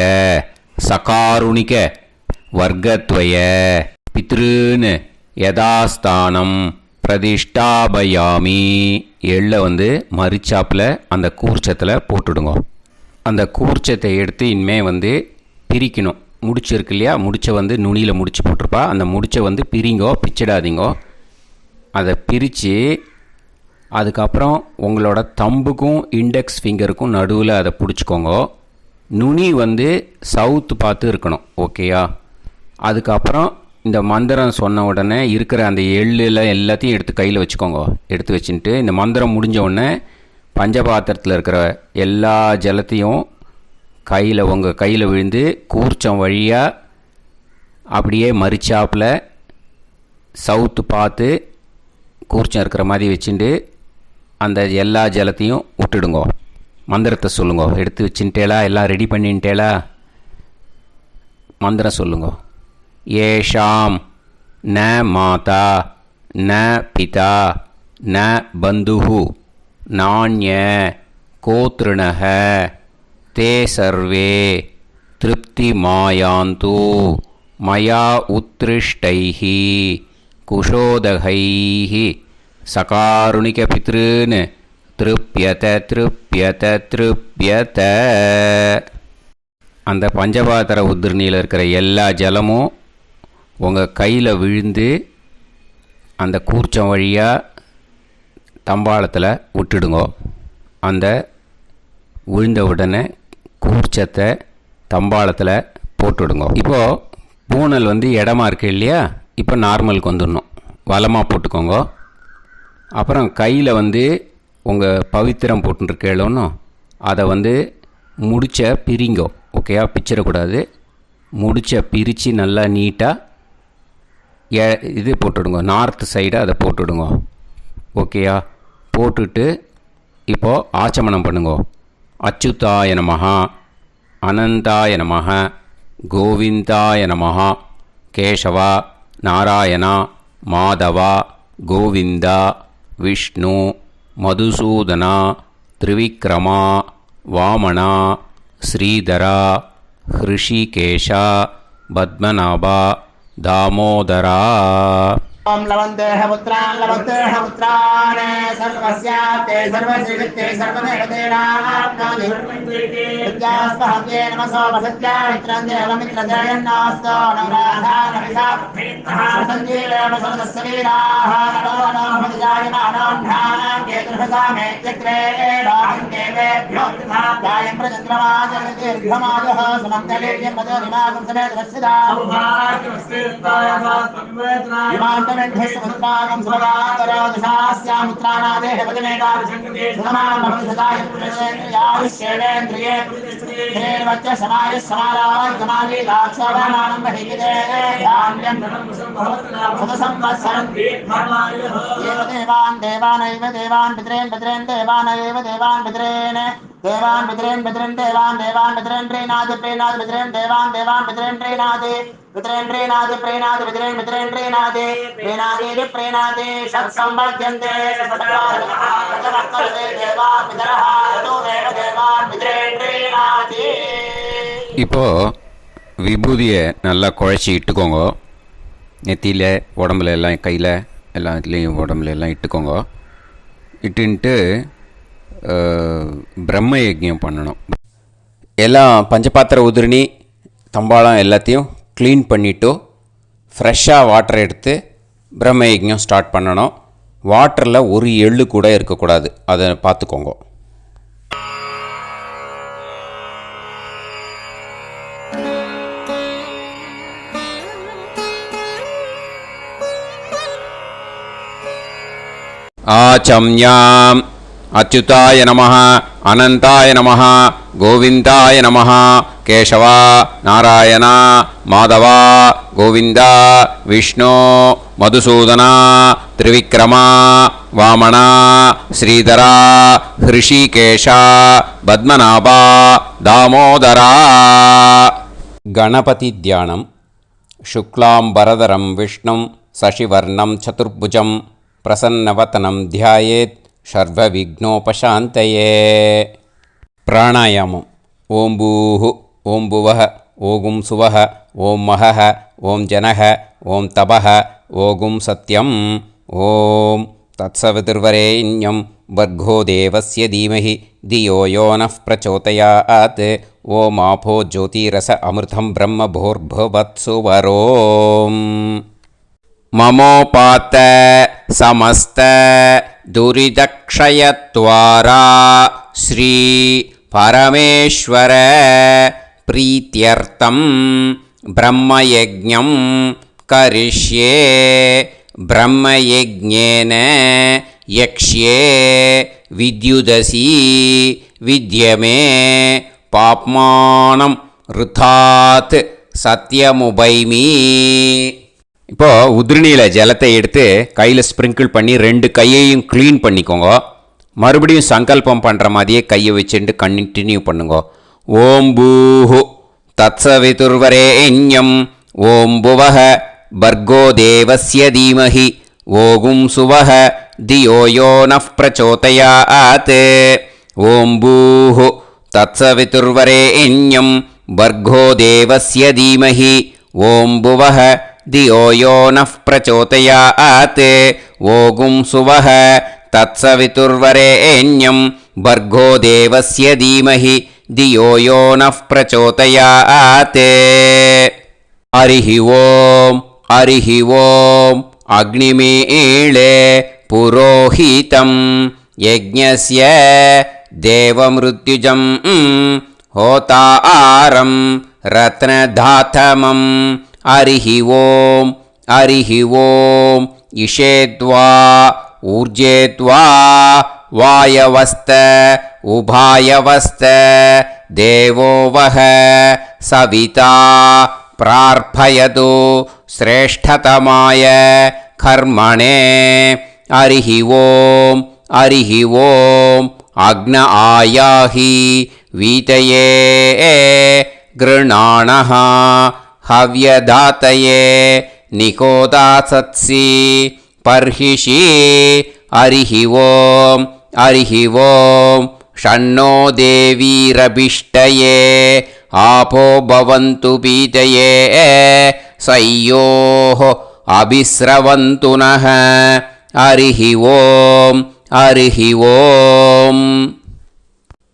சகாருணிக வர்க்கத்வய பித்ருன் யதாஸ்தானம் பிரதிஷ்டாபயாமி. எள்ளை மரிச்சாப்பில் அந்த கூர்ச்சத்தில் போட்டுடுங்க. அந்த கூர்ச்சத்தை எடுத்து இனிமேல் பிரிக்கணும். முடிச்சு இருக்கு இல்லையா, முடிச்சை நுனியில் முடிச்சு போட்டிருப்பா. அந்த முடிச்சை பிரிங்கோ, பிச்சிடாதீங்கோ. அதை பிரித்து அதுக்கப்புறம் உங்களோட தம்புக்கும் இண்டெக்ஸ் ஃபிங்கருக்கும் நடுவில் அதை பிடிச்சிக்கோங்க. நுனி சவுத்து பார்த்து இருக்கணும். ஓகேயா? அதுக்கப்புறம் இந்த மந்திரம் சொன்ன உடனே இருக்கிற அந்த எள்ளில் எல்லாத்தையும் எடுத்து கையில் வச்சுக்கோங்க. எடுத்து வச்சுட்டு இந்த மந்திரம் முடிஞ்ச உடனே பஞ்சபாத்திரத்தில் இருக்கிற எல்லா ஜலத்தையும் உங்கள் கையில் விழுந்து கூர்ச்சம் வழியாக அப்படியே மரிச்சாப்பில் சவுத்து பார்த்து கூர்ச்சம் இருக்கிற மாதிரி வச்சுட்டு அந்த எல்லா ஜலத்தையும் விட்டுடுங்கோ. மந்திரத்தை சொல்லுங்க. எடுத்து வச்சுட்டேலா? எல்லாம் ரெடி பண்ணிட்டேலா? மந்திரம் சொல்லுங்க. ஏஷாம் ந மாதா ந பிதா ந பந்துஹு நாண்ய கோத்ருணஹ தே சர்வே திருப்தி மாயாந்து மயா உத்ருஷ்டைஹி குஷோதகைஹி சகாருணிக பித்ருன் திருப்யத திருப்யத திருப்யத. அந்த பஞ்சபாத்திர உதிரணியில் இருக்கிற எல்லா ஜலமும் உங்கள் கையில் விழுந்து அந்த கூர்ச்சம் வழியாக தம்பாளத்தில் விட்டுடுங்கோ. அந்த விழுந்த உடனே கூர்ச்சத்தை தம்பாளத்தில் போட்டுடுங்க. இப்போது பூனல் இடமா இருக்கு இல்லையா, இப்போ நார்மலுக்கு வந்துடணும். வலமாக போட்டுக்கோங்க. அப்புறம் கையில் உங்கள் பவித்திரம் போட்டுருக்கேளோன்னு அதை முடிச்ச பிரிங்கோ. ஓகேயா? பிச்சிடக்கூடாது. முடிச்ச பிரித்து நல்லா நீட்டாக இது போட்டுடுங்க. நார்த் சைடை அதை போட்டுடுங்க. ஓகேயா? போட்டுட்டு இப்போது ஆச்சமனம் பண்ணுங்க. அச்சுதாய நமஹ, அனந்தாய நமஹ, கோவிந்தாய நமஹ, கேசவா, நாராயணா, மாதவா, கோவிந்தா, விஷ்ணு, மதுசூதனா, திரிவிக்ரமா, வாமனா, ஸ்ரீதரா, ஹிருஷிகேஷா, பத்மநாபா, தாமோதரா. ओम लवन्तेह पुत्रान् लवन्तेह पुत्रान् सर्वस्याप्ते सर्वश्रीवित्ते सर्वदेवतेनाप्नोति विद्यास्पहव्ये नमसो वसत्या मित्रं देवमित्रजयन्नास्तो नवराधानविषाप्तः सञ्जीवेम सदस्सवीराः नमो नमः जायमानोऽन्धानां केतुर्भसामेत्यग्रे देवेभ्यो गायं प्रचन्द्रमाजगतिर्घमाजः समन्तलेयं मदोनिमागं समेतवस्सिदा इमान्तमेध्यस्वपुत्रागं सुभगान्तरोदशास्यामुत्राणादेह पतिमेकाभिषङ्कृते सुनमां भवसदाय पुरुषेन्द्रियायुष्येवेन्द्रिये हेर्वच्च समायुः समारागमाली दाक्षाभामानं बहिविदे धान्यं सदसंवत्सरं एव देवान् देवानैव देवान् पितॄन् पितॄन् देवानैव देवान् पितॄन् देवान् पितॄन् पितॄन् देवान् देवान् पितॄन् प्रीणाति प्रीणाति पितॄन् देवान् देवान् पितॄन् प्रीणाति पितॄन् प्रीणाति प्रीणाति पितॄन् पितॄन् प्रीणाति प्रीणाति प्रीणाति षट्संवर्ध्यन्ते षट्वर्तते देवान् पितरः ततो देव देवान् पितॄन् प्रीणाति. இப்போ விபூதியை நல்லா குழச்சி இட்டுக்கோங்க. நெத்தியில், உடம்புல எல்லாம், கையில் எல்லாத்துலேயும் உடம்புல எல்லாம் இட்டுக்கோங்க. இட்டுன்ட்டு பிரம்ம யஜ்ஞம் பண்ணணும். எல்லாம் பஞ்சபாத்திர உதிரணி தம்பாளம் எல்லாத்தையும் க்ளீன் பண்ணிவிட்டு ஃப்ரெஷ்ஷாக வாட்டர் எடுத்து பிரம்ம யஜ்ஞம் ஸ்டார்ட் பண்ணணும். வாட்டரில் ஒரு எள்ளு கூட இருக்கக்கூடாது. அதை பார்த்துக்கோங்க. ஆச்சம்யாம் அச்சுதாய நமஹ, அனந்தாய நமஹ, கோவிந்தாய நமஹ, கேசவா, நாராயணா, மாதவா, கோவிந்தா, விஷ்ணு, மதுசூதனா, திரிவிக்ரமா, வாமனா, ஸ்ரீதரா, ஹிருஷிகேஷா, பத்மநாபா, தாமோதரா. கணபதி தியானம். சுக்லாம்பரதரம் விஷ்ணும் சசிவர்ணம் சதுர்புஜம் பிரசன்னவதனம் தியாயேத் சர்வவிக்னோபசாந்தயே. பிராணாயாமம். ஓம் பூஹு ஓம் புவஹ ஓகும் சுவஹ ஓம் மஹஹ ஓம் ஜனஹ ஓம் தபஹ ஓகும் சத்யம் ஓம் தத்சவிதுர்வரேண்யம் வர்கோ தேவஸ்ய தீமஹி தியோ யோ நः பிரச்சோதயாத் ஓம் ஆபோ ஜோதிரச அமிர்தம் பிரம்ம போர்பவத்சு வரோம். மமோபாத்த சமஸ்த துரிதக்ஷயத்வாரா ஸ்ரீ பரமேஸ்வர பிரீத்யர்த்தம் பிரம்மயஜ்ஞம் கரிஷ்யே. பிரம்மயஜ்ஞேன யக்ஷ்யே வித்யுதசி வித்யமே பாப்மானம் ருதாத் சத்யமுபைமி. இப்போது உதிரணியில் ஜலத்தை எடுத்து கையில் ஸ்ப்ரிங்கிள் பண்ணி 2 கையையும் க்ளீன் பண்ணிக்கோங்க. மறுபடியும் சங்கல்பம் பண்ணுற மாதிரியே கையை வச்சுட்டு கண்டினியூ பண்ணுங்க. ஓம் பூஹு தத்சவிதுர்வரேண்யம் ஓம் புவஹ பர்கோ தேவஸ்ய தீமஹி ஓகும் சுவஹ தியோ யோ நः பிரச்சோதயாத். ஓம் பூஹு தத்சவிதுர்வரேண்யம் பர்கோ தேவஸ்ய தீமஹி ஓம் புவஹ தியோ யோ நः பிரச்சோதயாத். ஓகும் சுவஹ தத்சவிதுர்வரேண்யம் பர்கோ தேவஸ்ய தீமஹி தியோ யோ நः பிரச்சோதயாத். ஹரிஹி ஓம் ஹரிஹி ஓம். அக்னிமீளே புரோஹிதம் யஜ்ஞஸ்ய தேவமிருத்யுஜம் ஹோதாரம் ரத்னதாதமம். ஹரிஹி ஓம் ஹரிஹி ஓம். இஷேத்வா ஊர்ஜேத்வா வாயவஸ்த உபாயவஸ்த தேவோ வஹ சவிதா பிரார்ப்பயது ஸ்ரேஷ்டதமாய கர்மணே. ஹரிஹி ஓம் ஹரிஹி ஓம். அக்ன ஆயாஹி வீதயே கிருணாணஹ ஹவ்யதாத்தயே நிகோதாசத்சி பர்ஹிஷி. ஹரிஹி ஓம் ஹரிஹி ஓம். ஷண்ணோ தேவீரபிஷ்டயே ஆபோ பவந்து பீதயே சய்யோஹ அபிஸ்ரவந்து நஹ. ஹரிஹி ஓம் ஹரிஹி ஓம்.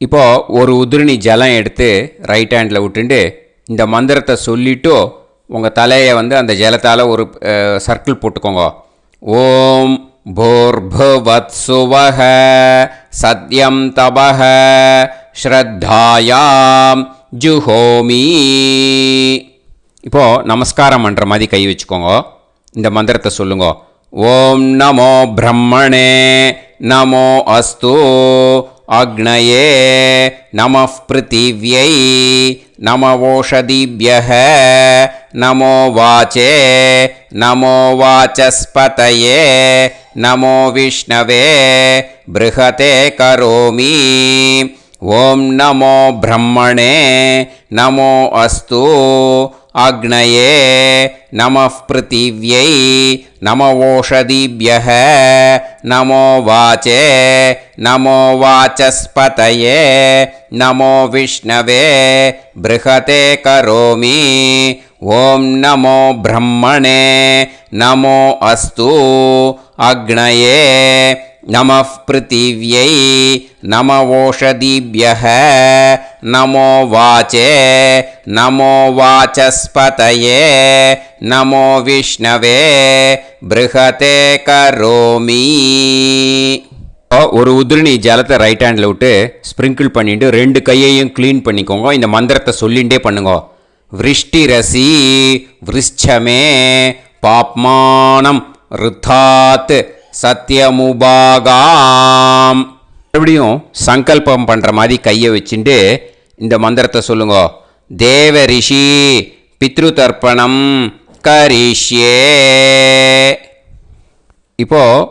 இப்போ ஒரு உதிரணி ஜலம் எடுத்து ரைட் ஹேண்டில் விட்டுண்டு இந்த மந்திரத்தை சொல்லிவிட்டு உங்கள் தலையை அந்த ஜலத்தால் ஒரு சர்க்கிள் போட்டுக்கோங்க. ஓம் பூர்புவத்சுவஹ சத்யம் தபஹ ஸ்ரத்தாயாம் ஜுஹோமி. இப்போது நமஸ்காரம் பண்ணுற மாதிரி கை வச்சுக்கோங்க. இந்த மந்திரத்தை சொல்லுங்க. ஓம் நமோ பிரம்மணே நமோ அஸ்து அக்னயே நமः பிருத்திவ்யை நம ஓஷதிப்யஹ நமோ வாச்சே நமோ வாசஸ்பதயே நமோ விஷ்ணவே ப்ருஹதே கரோமி. ஓம் நமோ பிரம்மணே நமோ அஸ்து அக்னயே நமः பிருத்திவ்யை நம ஓஷதிப்யஹ நமோ வாச்சே நமோ வாசஸ்பதயே நமோ விஷ்ணவே ப்ருஹதே கரோமி. ஓம் நமோ பிரம்மணே நமோ அஸ்து அக்னயே நமः பிருத்திவ்யை நம ஓஷதிப்யஹ நமோ வாச்சே நமோ வாசஸ்பதயே நமோ விஷ்ணவே ப்ருஹதே கரோமி. ஒரு உதிரணி ஜலத்தை ரைட் ஹேண்டில் விட்டு ஸ்ப்ரிங்கிள் பண்ணிட்டு 2 கையையும் க்ளீன் பண்ணிக்கோங்க. இந்த மந்திரத்தை சொல்லிகிட்டே பண்ணுங்க. விருஷ்டிரசி விருஷ்சமே பாப்மானம் ருத்தாத் சத்யமுபாகாம். மறுபடியும் சங்கல்பம் பண்ணுற மாதிரி கையை வச்சுட்டு இந்த மந்திரத்தை சொல்லுங்க. தேவ ரிஷி பித்ரு தர்ப்பணம் கரிஷ்யே. இப்போது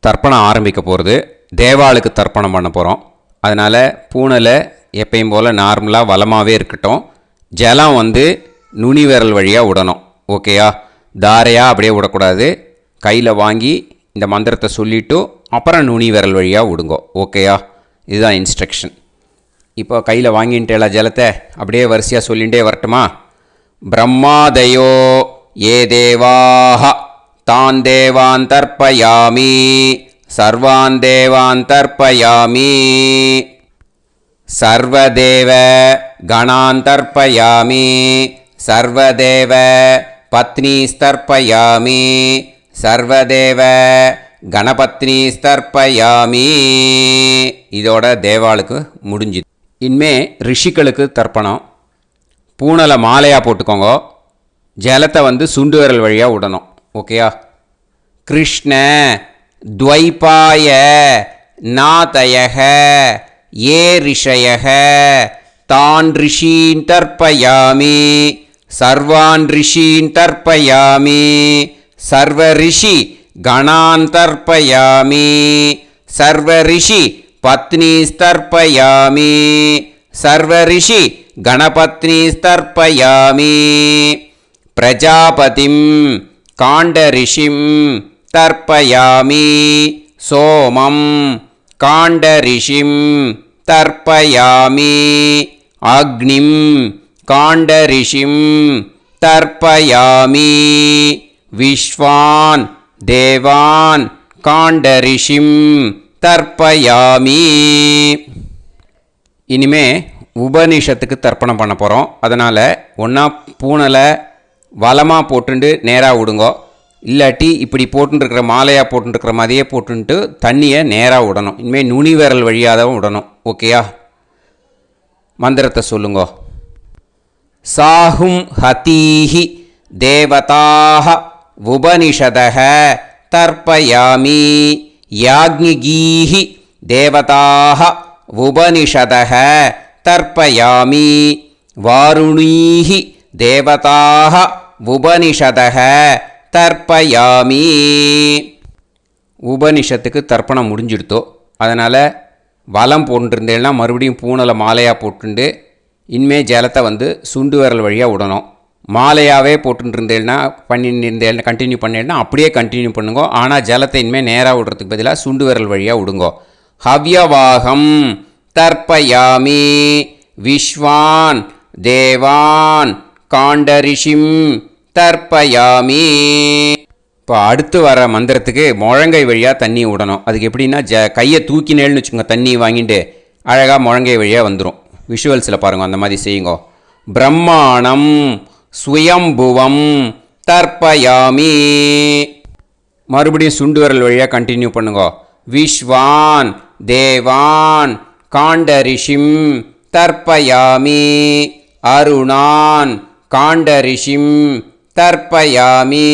தர்ப்பணம் ஆரம்பிக்க போகிறது. தேவாளுக்கு தர்ப்பணம் பண்ண போகிறோம். அதனால் பூனையில் எப்பயும் போல் நார்மலாக வளமாகவே இருக்கட்டும். ஜலம் நுனி விரல் வழியாக விடணும். ஓகேயா? தாரையாக அப்படியே விடக்கூடாது. கையில் வாங்கி இந்த மந்திரத்தை சொல்லிவிட்டு அப்புறம் நுனி விரல் வழியாக விடுங்கோ. ஓகேயா? இதுதான் இன்ஸ்ட்ரக்ஷன். இப்போ கையில் வாங்கிட்டேல ஜலத்தை அப்படியே வரிசையாக சொல்லிகிட்டே வரட்டுமா? பிரம்மாதயோ ஏ தேவாஹ तान् देवान् तर्पयामि सर्वान् देवान् तर्पयामि सर्वदेव गणान् तर्पयामि सर्वदेव पत्नीस्तर्पयामि सर्वदेव கணபத்னீஸ்தர்ப்பயாமி. இதோட தேவாளுக்கு முடிஞ்சுது. இனிமே ரிஷிகளுக்கு தர்ப்பணம். பூனலை மாலையாக போட்டுக்கோங்க. ஜலத்தை வந்து சுண்டு விரல் வழியாக விடணும். ஓகேயா? கிருஷ்ண துவைபாய நாதயக ஏ ரிஷயக தான் ரிஷீன் தர்ப்பயாமி சர்வான் ரிஷீன் தர்ப்பயாமி சர்வ ரிஷி गणान् तर्पयामि सर्व ऋषि पत्नीस्तर्पयामि सर्व ऋषि गणपत्नीस्तर्पयामि प्रजापतिं काण्डऋषिं तर्पयामि सोमं काण्डऋषिं तर्पयामि अग्निं काण्डऋषिं तर्पयामि विश्वान् தேவான் காண்டரிஷிம் தர்ப்பயாமி. இனிமே உபனிஷத்துக்கு தர்ப்பணம் பண்ண போகிறோம். அதனால் ஒன்றா பூனலை வலமாக போட்டுண்டு நேராக விடுங்கோ. இல்லாட்டி இப்படி போட்டுருக்கிற மாலையாக போட்டுருக்கிற மாதிரியே போட்டுன்ட்டு தண்ணியை நேராக விடணும். இனிமேல் நுனி விரல் வழியாக தான் விடணும். ஓகேயா? மந்திரத்தை சொல்லுங்கோ. சாஹும் ஹதீஹி தேவதாக உபனிஷதः தர்ப்பயாமி யாக்ஞிகீஹி தேவதாः உபனிஷதः தர்ப்பயாமி வாருணீஹி தேவதாः உபனிஷதः தர்ப்பயாமி. உபனிஷத்துக்கு தர்ப்பணம் முடிஞ்சிடுத்தோ. அதனால் வலம் போட்டுருந்தேன்னா மறுபடியும் பூனலை மாலையாக போட்டுண்டு இனிமே ஜலத்தை வந்து சுண்டு விரல் வழியாக விடணும். மாலையாகவே போட்டுருந்தேன்னா பண்ணியிருந்தேன் கண்டினியூ பண்ணேன்னா அப்படியே கண்டினியூ பண்ணுங்க. ஆனால் ஜலத்தை இனிமேல் நேராக விடுறதுக்கு பதிலாக சுண்டு விரல் வழியாக விடுங்கோ. ஹவ்யவாகம் தர்ப்பயாமி விஸ்வான் தேவான் காண்டரிஷிம் தர்ப்பயாமி. இப்போ அடுத்து வர மந்திரத்துக்கு முழங்கை வழியாக தண்ணி விடணும். அதுக்கு எப்படின்னா கையை தூக்கினேன்னு வச்சுக்கோங்க. தண்ணி வாங்கிட்டு அழகாக முழங்கை வழியாக வந்துடும். விஷுவல்ஸில் பாருங்கள், அந்த மாதிரி செய்யுங்கோ. பிரம்மாணம் சுயம்புவம் தர்ப்பயாமி. மறுபடியும் சுண்டு விரல் வழியாக கண்டினியூ பண்ணுங்க. விஸ்வான் தேவான் காண்டரிஷிம் தர்ப்பயாமி அருணான் காண்டரிஷிம் தர்ப்பயாமி.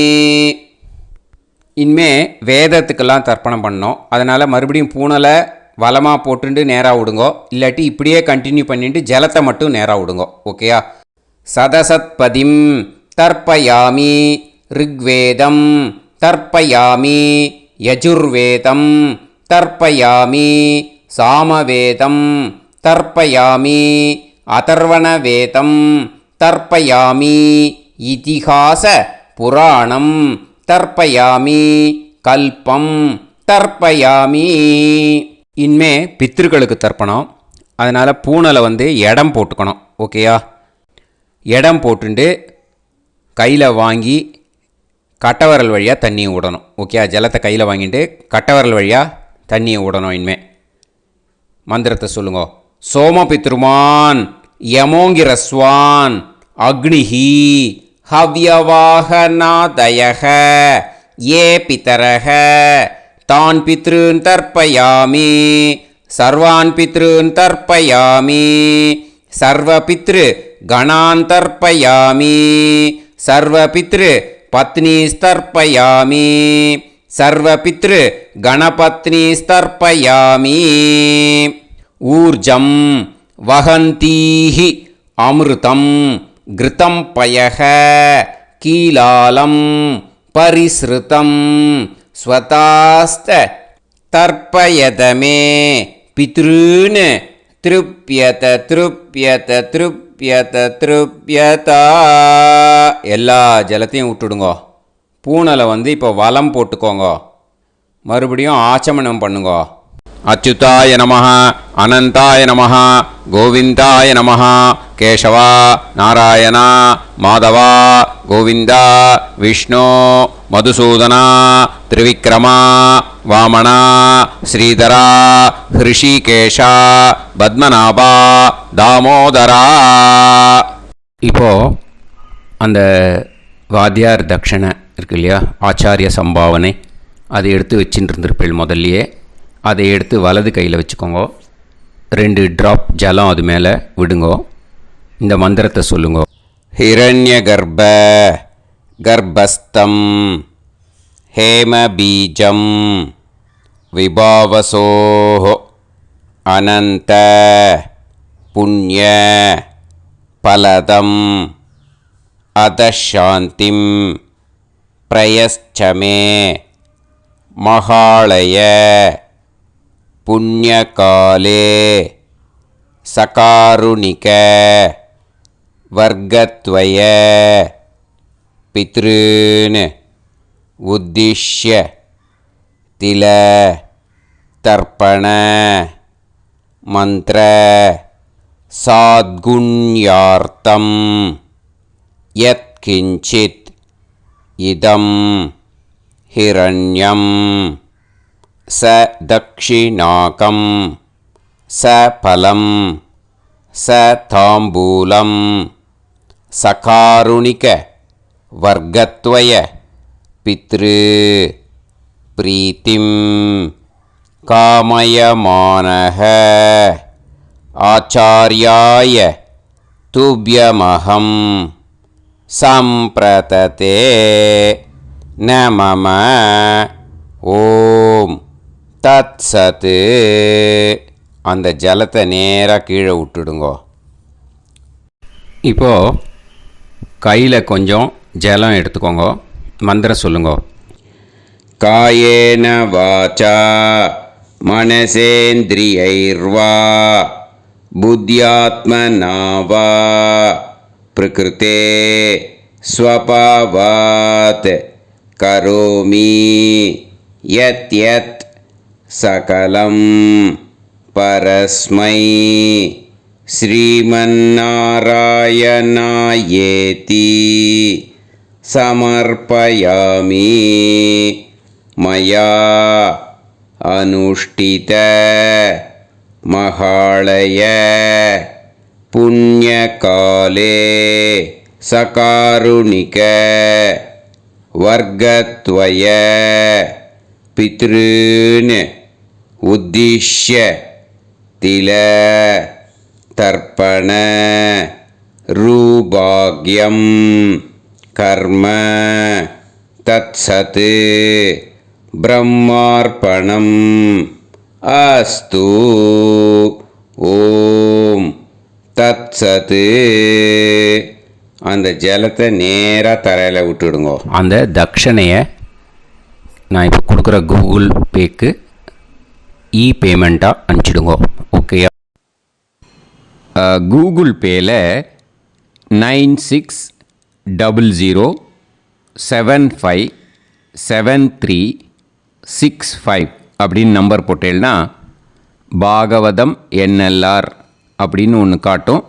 இனிமே வேதத்துக்கெல்லாம் தர்ப்பணம் பண்ணோம். அதனால் மறுபடியும் பூனலை வலமாக போட்டுண்டு நேராக விடுங்கோ. இல்லாட்டி இப்படியே கண்டினியூ பண்ணிட்டு ஜலத்தை மட்டும் நேராக விடுங்கோ. ஓகேயா? சதசத்பதிம் தர்ப்பயாமி ரிக்வேதம் தர்ப்பயாமி யஜுர்வேதம் தர்ப்பயாமி சாமவேதம் தர்ப்பயாமி அதர்வணவேதம் தர்ப்பயாமி இதிஹாச புராணம் தர்ப்பயாமி கல்பம் தர்ப்பயாமி. இனிமே பித்ருக்களுக்கு தர்ப்பணம். அதனால் பூனலை வந்து இடம் போட்டுக்கணும். ஓகேயா? இடம் போட்டுண்டு கையில் வாங்கி கட்டவரல் வழியாக தண்ணியை விடணும். ஓகே? ஜலத்தை கையில் வாங்கிட்டு கட்டவரல் வழியாக தண்ணியை விடணும். இனிமேல் மந்திரத்தை சொல்லுங்க. சோமபித்ருமான் யமோங்கிரஸ்வான் அக்னிஹி ஹவ்யவாகநாதயக ஏ பிதரக தான் பித்ருன் தர்ப்பயாமி சர்வான் பித்ருன் தர்ப்பயாமி சர்வபித்ரு கணான் தர்ப்பயாமி சர்வபித்ரு பத்னிஸ்தர்ப்பயாமி சர்வபித்ரு கணபத்னிஸ்தர்ப்பயாமி. ஊர்ஜம் வஹந்தீஹி அமிர்தம் கிருதம் பயக கீலாலம் பரிஸ்ருதம் ஸ்வதாஸ்த தர்ப்பயதமே பித்ருன் திருப்யத திருப்யத திருப்யத திருப்யதா. எல்லா ஜலத்தையும் விட்டுடுங்கோ. பூனலை வந்து இப்போ வலம் போட்டுக்கோங்க. மறுபடியும் ஆச்சமனம் பண்ணுங்கோ. அச்சுதாய நமஹ அனந்தாய நமஹ கோவிந்தாய நமஹ கேசவா நாராயணா மாதவா கோவிந்தா விஷ்ணு மதுசூதனா திரிவிக்ரமா வாமனா ஸ்ரீதரா ஹிருஷிகேஷா பத்மநாபா தாமோதரா. இப்போது அந்த வாத்தியார் தட்சணை இருக்கு இல்லையா, ஆச்சாரிய சம்பாவனை, அதை எடுத்து வச்சுட்டு இருந்திருப்பேள் முதல்லையே. அதை எடுத்து வலது கையில் வச்சுக்கோங்க. 2 ட்ராப் ஜலம் அது மேலே விடுங்கோ. இந்த மந்திரத்தை சொல்லுங்க. ஹிரண்ய கர்ப்ப கர்ப்பஸ்தம் ஹேமபீஜம் விபாவசோஹ அனந்த புண்ணிய பலதம் அதசாந்திம் பிரயச்சமே மகாளய புண்ணியகாலே சகாருணிக வர்க்கத்வய பித்ருன் உத்திஷ்ய தில தர்ப்பண மந்திர சாத்குண்யார்த்தம் யத்கிஞ்சித் இதம் ஹிரண்யம் ச தக்ஷிணாகம் ச பலம் ச தாம்பூலம் சகாருணிக வர்க்கத்வய பித்ரு பிரீத்திம் காமயமானஹ ஆச்சார்யாய துப்யமஹம் சம்பிரததே நமம. ஓம் தத் சத். அந்த ஜலத்தை நேராக கீழே விட்டுடுங்கோ. இப்போது கையில் கொஞ்சம் ஜலம் எடுத்துக்கோங்க. மந்திரம் சொல்லுங்க. காயேன வாச்சா மனசேந்திரியைர்வா புத்தியாத்மனா வா பிரகிருதே ஸ்வபாவாத் கரோமி யத் யத் சகலம் பரஸ்மை ஸ்ரீமன்னாராயணாயேதி சமர்ப்பயாமி மயா அனுஷ்டித மகாளய புண்ணியகாலே சகாருணிக வர்க்கத்வய பித்ருன் உத்திஷ்ய தில தர்ப்பண ரூபாக்யம் கர்ம தத்சத் பிரம்மார்ப்பணம் அஸ்து. ஓம் தத்சத். அந்த ஜலத்தை நேராக தரையில் விட்டுடுங்க. அந்த தட்சணையை நான் இப்போ கொடுக்குற கூகுள் பேக்கு பேமெண்ட்டாக அனுப்பிச்சிடுங்க. ஓகேயா? கூகுள் பேயில் 9600757365 அப்படின்னு நம்பர் போட்டேன்னா பாகவதம் என்எல்ஆர் அப்படின்னு ஒன்று காட்டும்.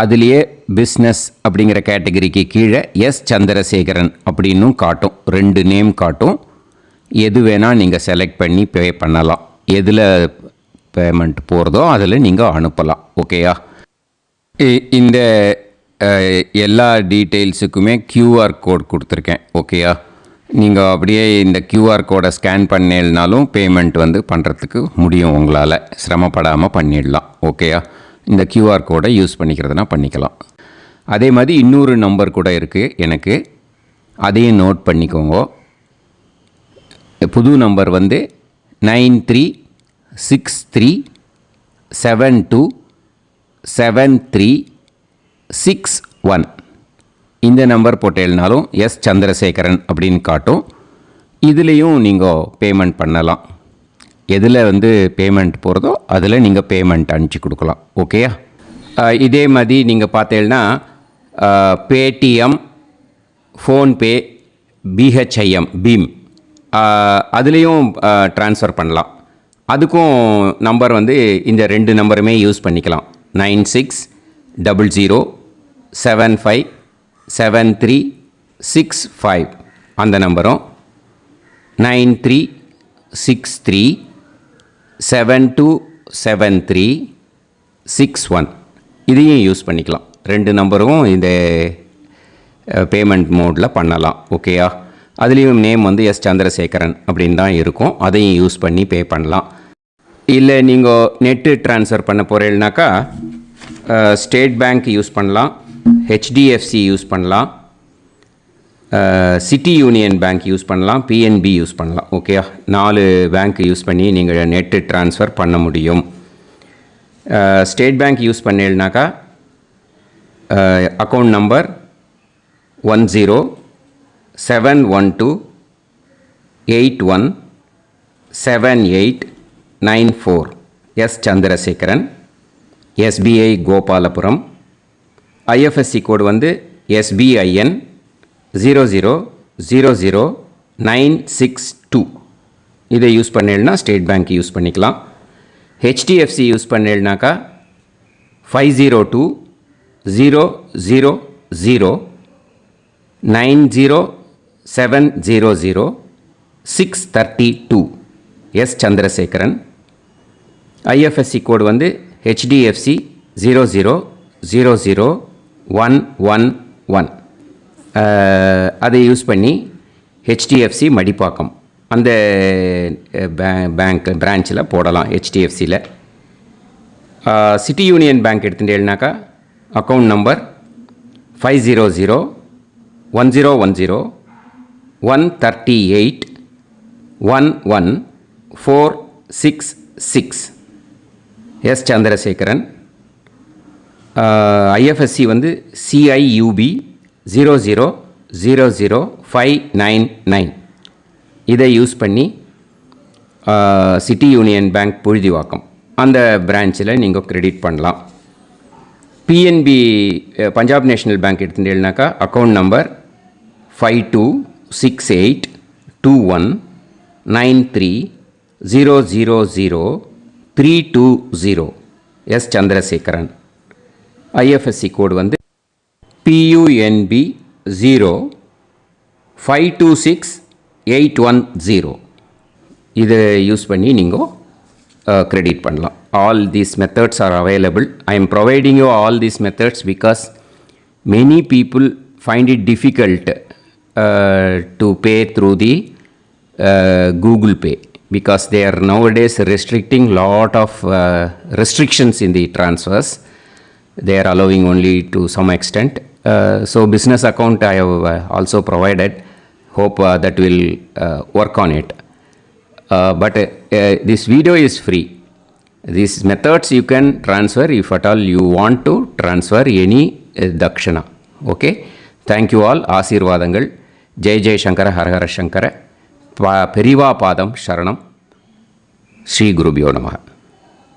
அதுலேயே பிஸ்னஸ் அப்படிங்கிற கேட்டகரிக்கு கீழே எஸ் சந்திரசேகரன் அப்படின்னும் காட்டும். 2 நேம் காட்டும். எது வேணால் நீங்கள் செலக்ட் பண்ணி பே பண்ணலாம். எதில் பேமெண்ட் போகிறதோ அதில் நீங்கள் அனுப்பலாம். ஓகேயா? இந்த எல்லா டீட்டெயில்ஸுக்குமே QR கோட் கொடுத்துருக்கேன். ஓகேயா? நீங்கள் அப்படியே இந்த QR கோடை ஸ்கேன் பண்ணேனாலும் பேமெண்ட் பண்ணுறதுக்கு முடியும். உங்களால் சிரமப்படாமல் பண்ணிடலாம். ஓகேயா? இந்த QR கோடை யூஸ் பண்ணிக்கிறதுனா பண்ணிக்கலாம். அதே மாதிரி இன்னொரு நம்பர் கூட இருக்குது எனக்கு. அதையும் நோட் பண்ணிக்கோங்க. புது நம்பர் 9363727361. இந்த நம்பர் போட்டேனாலும் எஸ் சந்திரசேகரன் அப்படின்னு காட்டும். இதுலேயும் நீங்கள் பேமெண்ட் பண்ணலாம். எதில் பேமெண்ட் போகிறதோ அதில் நீங்கள் பேமெண்ட் அனுப்பிச்சி கொடுக்கலாம். ஓகேயா? இதே மாதிரி நீங்கள் பார்த்தீங்கன்னா பேடிஎம், ஃபோன்பே, பிஹெச்ஐஎம், பீம் அதுலேயும் ட்ரான்ஸ்ஃபர் பண்ணலாம். அதுக்கும் நம்பர் இந்த 2 நம்பருமே யூஸ் பண்ணிக்கலாம். 9600757365 அந்த நம்பரும் 9363727361 இதையும் யூஸ் பண்ணிக்கலாம். 2 நம்பரும் இந்த பேமெண்ட் மோடில் பண்ணலாம். ஓகேயா? அதுலேயும் நேம் வந்து எஸ் சந்திரசேகரன் அப்படின்னு தான் இருக்கும். அதையும் யூஸ் பண்ணி பே பண்ணலாம். இல்லை நீங்கள் நெட்டு ட்ரான்ஸ்ஃபர் பண்ண போகிறீங்கனாக்கா ஸ்டேட் பேங்க் யூஸ் பண்ணலாம், ஹெச்டிஎஃப்சி யூஸ் பண்ணலாம், சிட்டி யூனியன் பேங்க் யூஸ் பண்ணலாம், பிஎன்பி யூஸ் பண்ணலாம். ஓகேயா? 4 பேங்க் யூஸ் பண்ணி நீங்கள் நெட்டு ட்ரான்ஸ்ஃபர் பண்ண முடியும். ஸ்டேட் பேங்க் யூஸ் பண்ணீங்கனாக்கா account number 1071281789 S Chandrasekaran, SBI Gopalapuram. IFSC code வந்து SBIN 0000962. இதை யூஸ் பண்ணீங்கன்னா ஸ்டேட் பேங்க் யூஸ் பண்ணிக்கலாம். ஹெச்டிஎஃப்சி யூஸ் பண்ணீங்கனாக்கா 50200090700632 எஸ் சந்திரசேகரன். ஐஎஃப்எஸ்சி கோடு வந்து HDFC 0000111. அதை யூஸ் பண்ணி HDFC மடிப்பாக்கம் அந்த பேங்க் பிரான்ச்சில் போடலாம். HDFCயில் சிட்டி யூனியன் பேங்க் எடுத்துட்டேன்னாக்கா account number 500101381146 S Chandrasekaran. IFSC வந்து CIUB 0000599. இதை யூஸ் பண்ணி சிட்டி யூனியன் பேங்க் புழுதிவாக்கம் அந்த பிரான்ச்சில் நீங்கள் கிரெடிட் பண்ணலாம். பிஎன்பி பஞ்சாப் நேஷ்னல் பேங்க் எடுத்துட்டீங்கன்னாக்கா account number 52682193000320 S Chandrasekaran. IFSC code வந்து PUNB 0526810. இதை யூஸ் பண்ணி நீங்கள் கிரெடிட் பண்ணலாம். All these methods are available. I am providing you all these methods because many people find it difficult to pay through the Google Pay because they are nowadays restricting lot of restrictions in the transfers. They are allowing only to some extent. So business account I have also provided. Hope that will work on it. But this video is free. These methods you can transfer if at all you want to transfer any dakshana. Okay. Thank you all. ஆசீர்வாதங்கள். ஜெய் ஜெய் சங்கர ஹரஹர சங்கர. பெரிவா பாதம் சரணம். ஸ்ரீ குருபியோ நமஹ.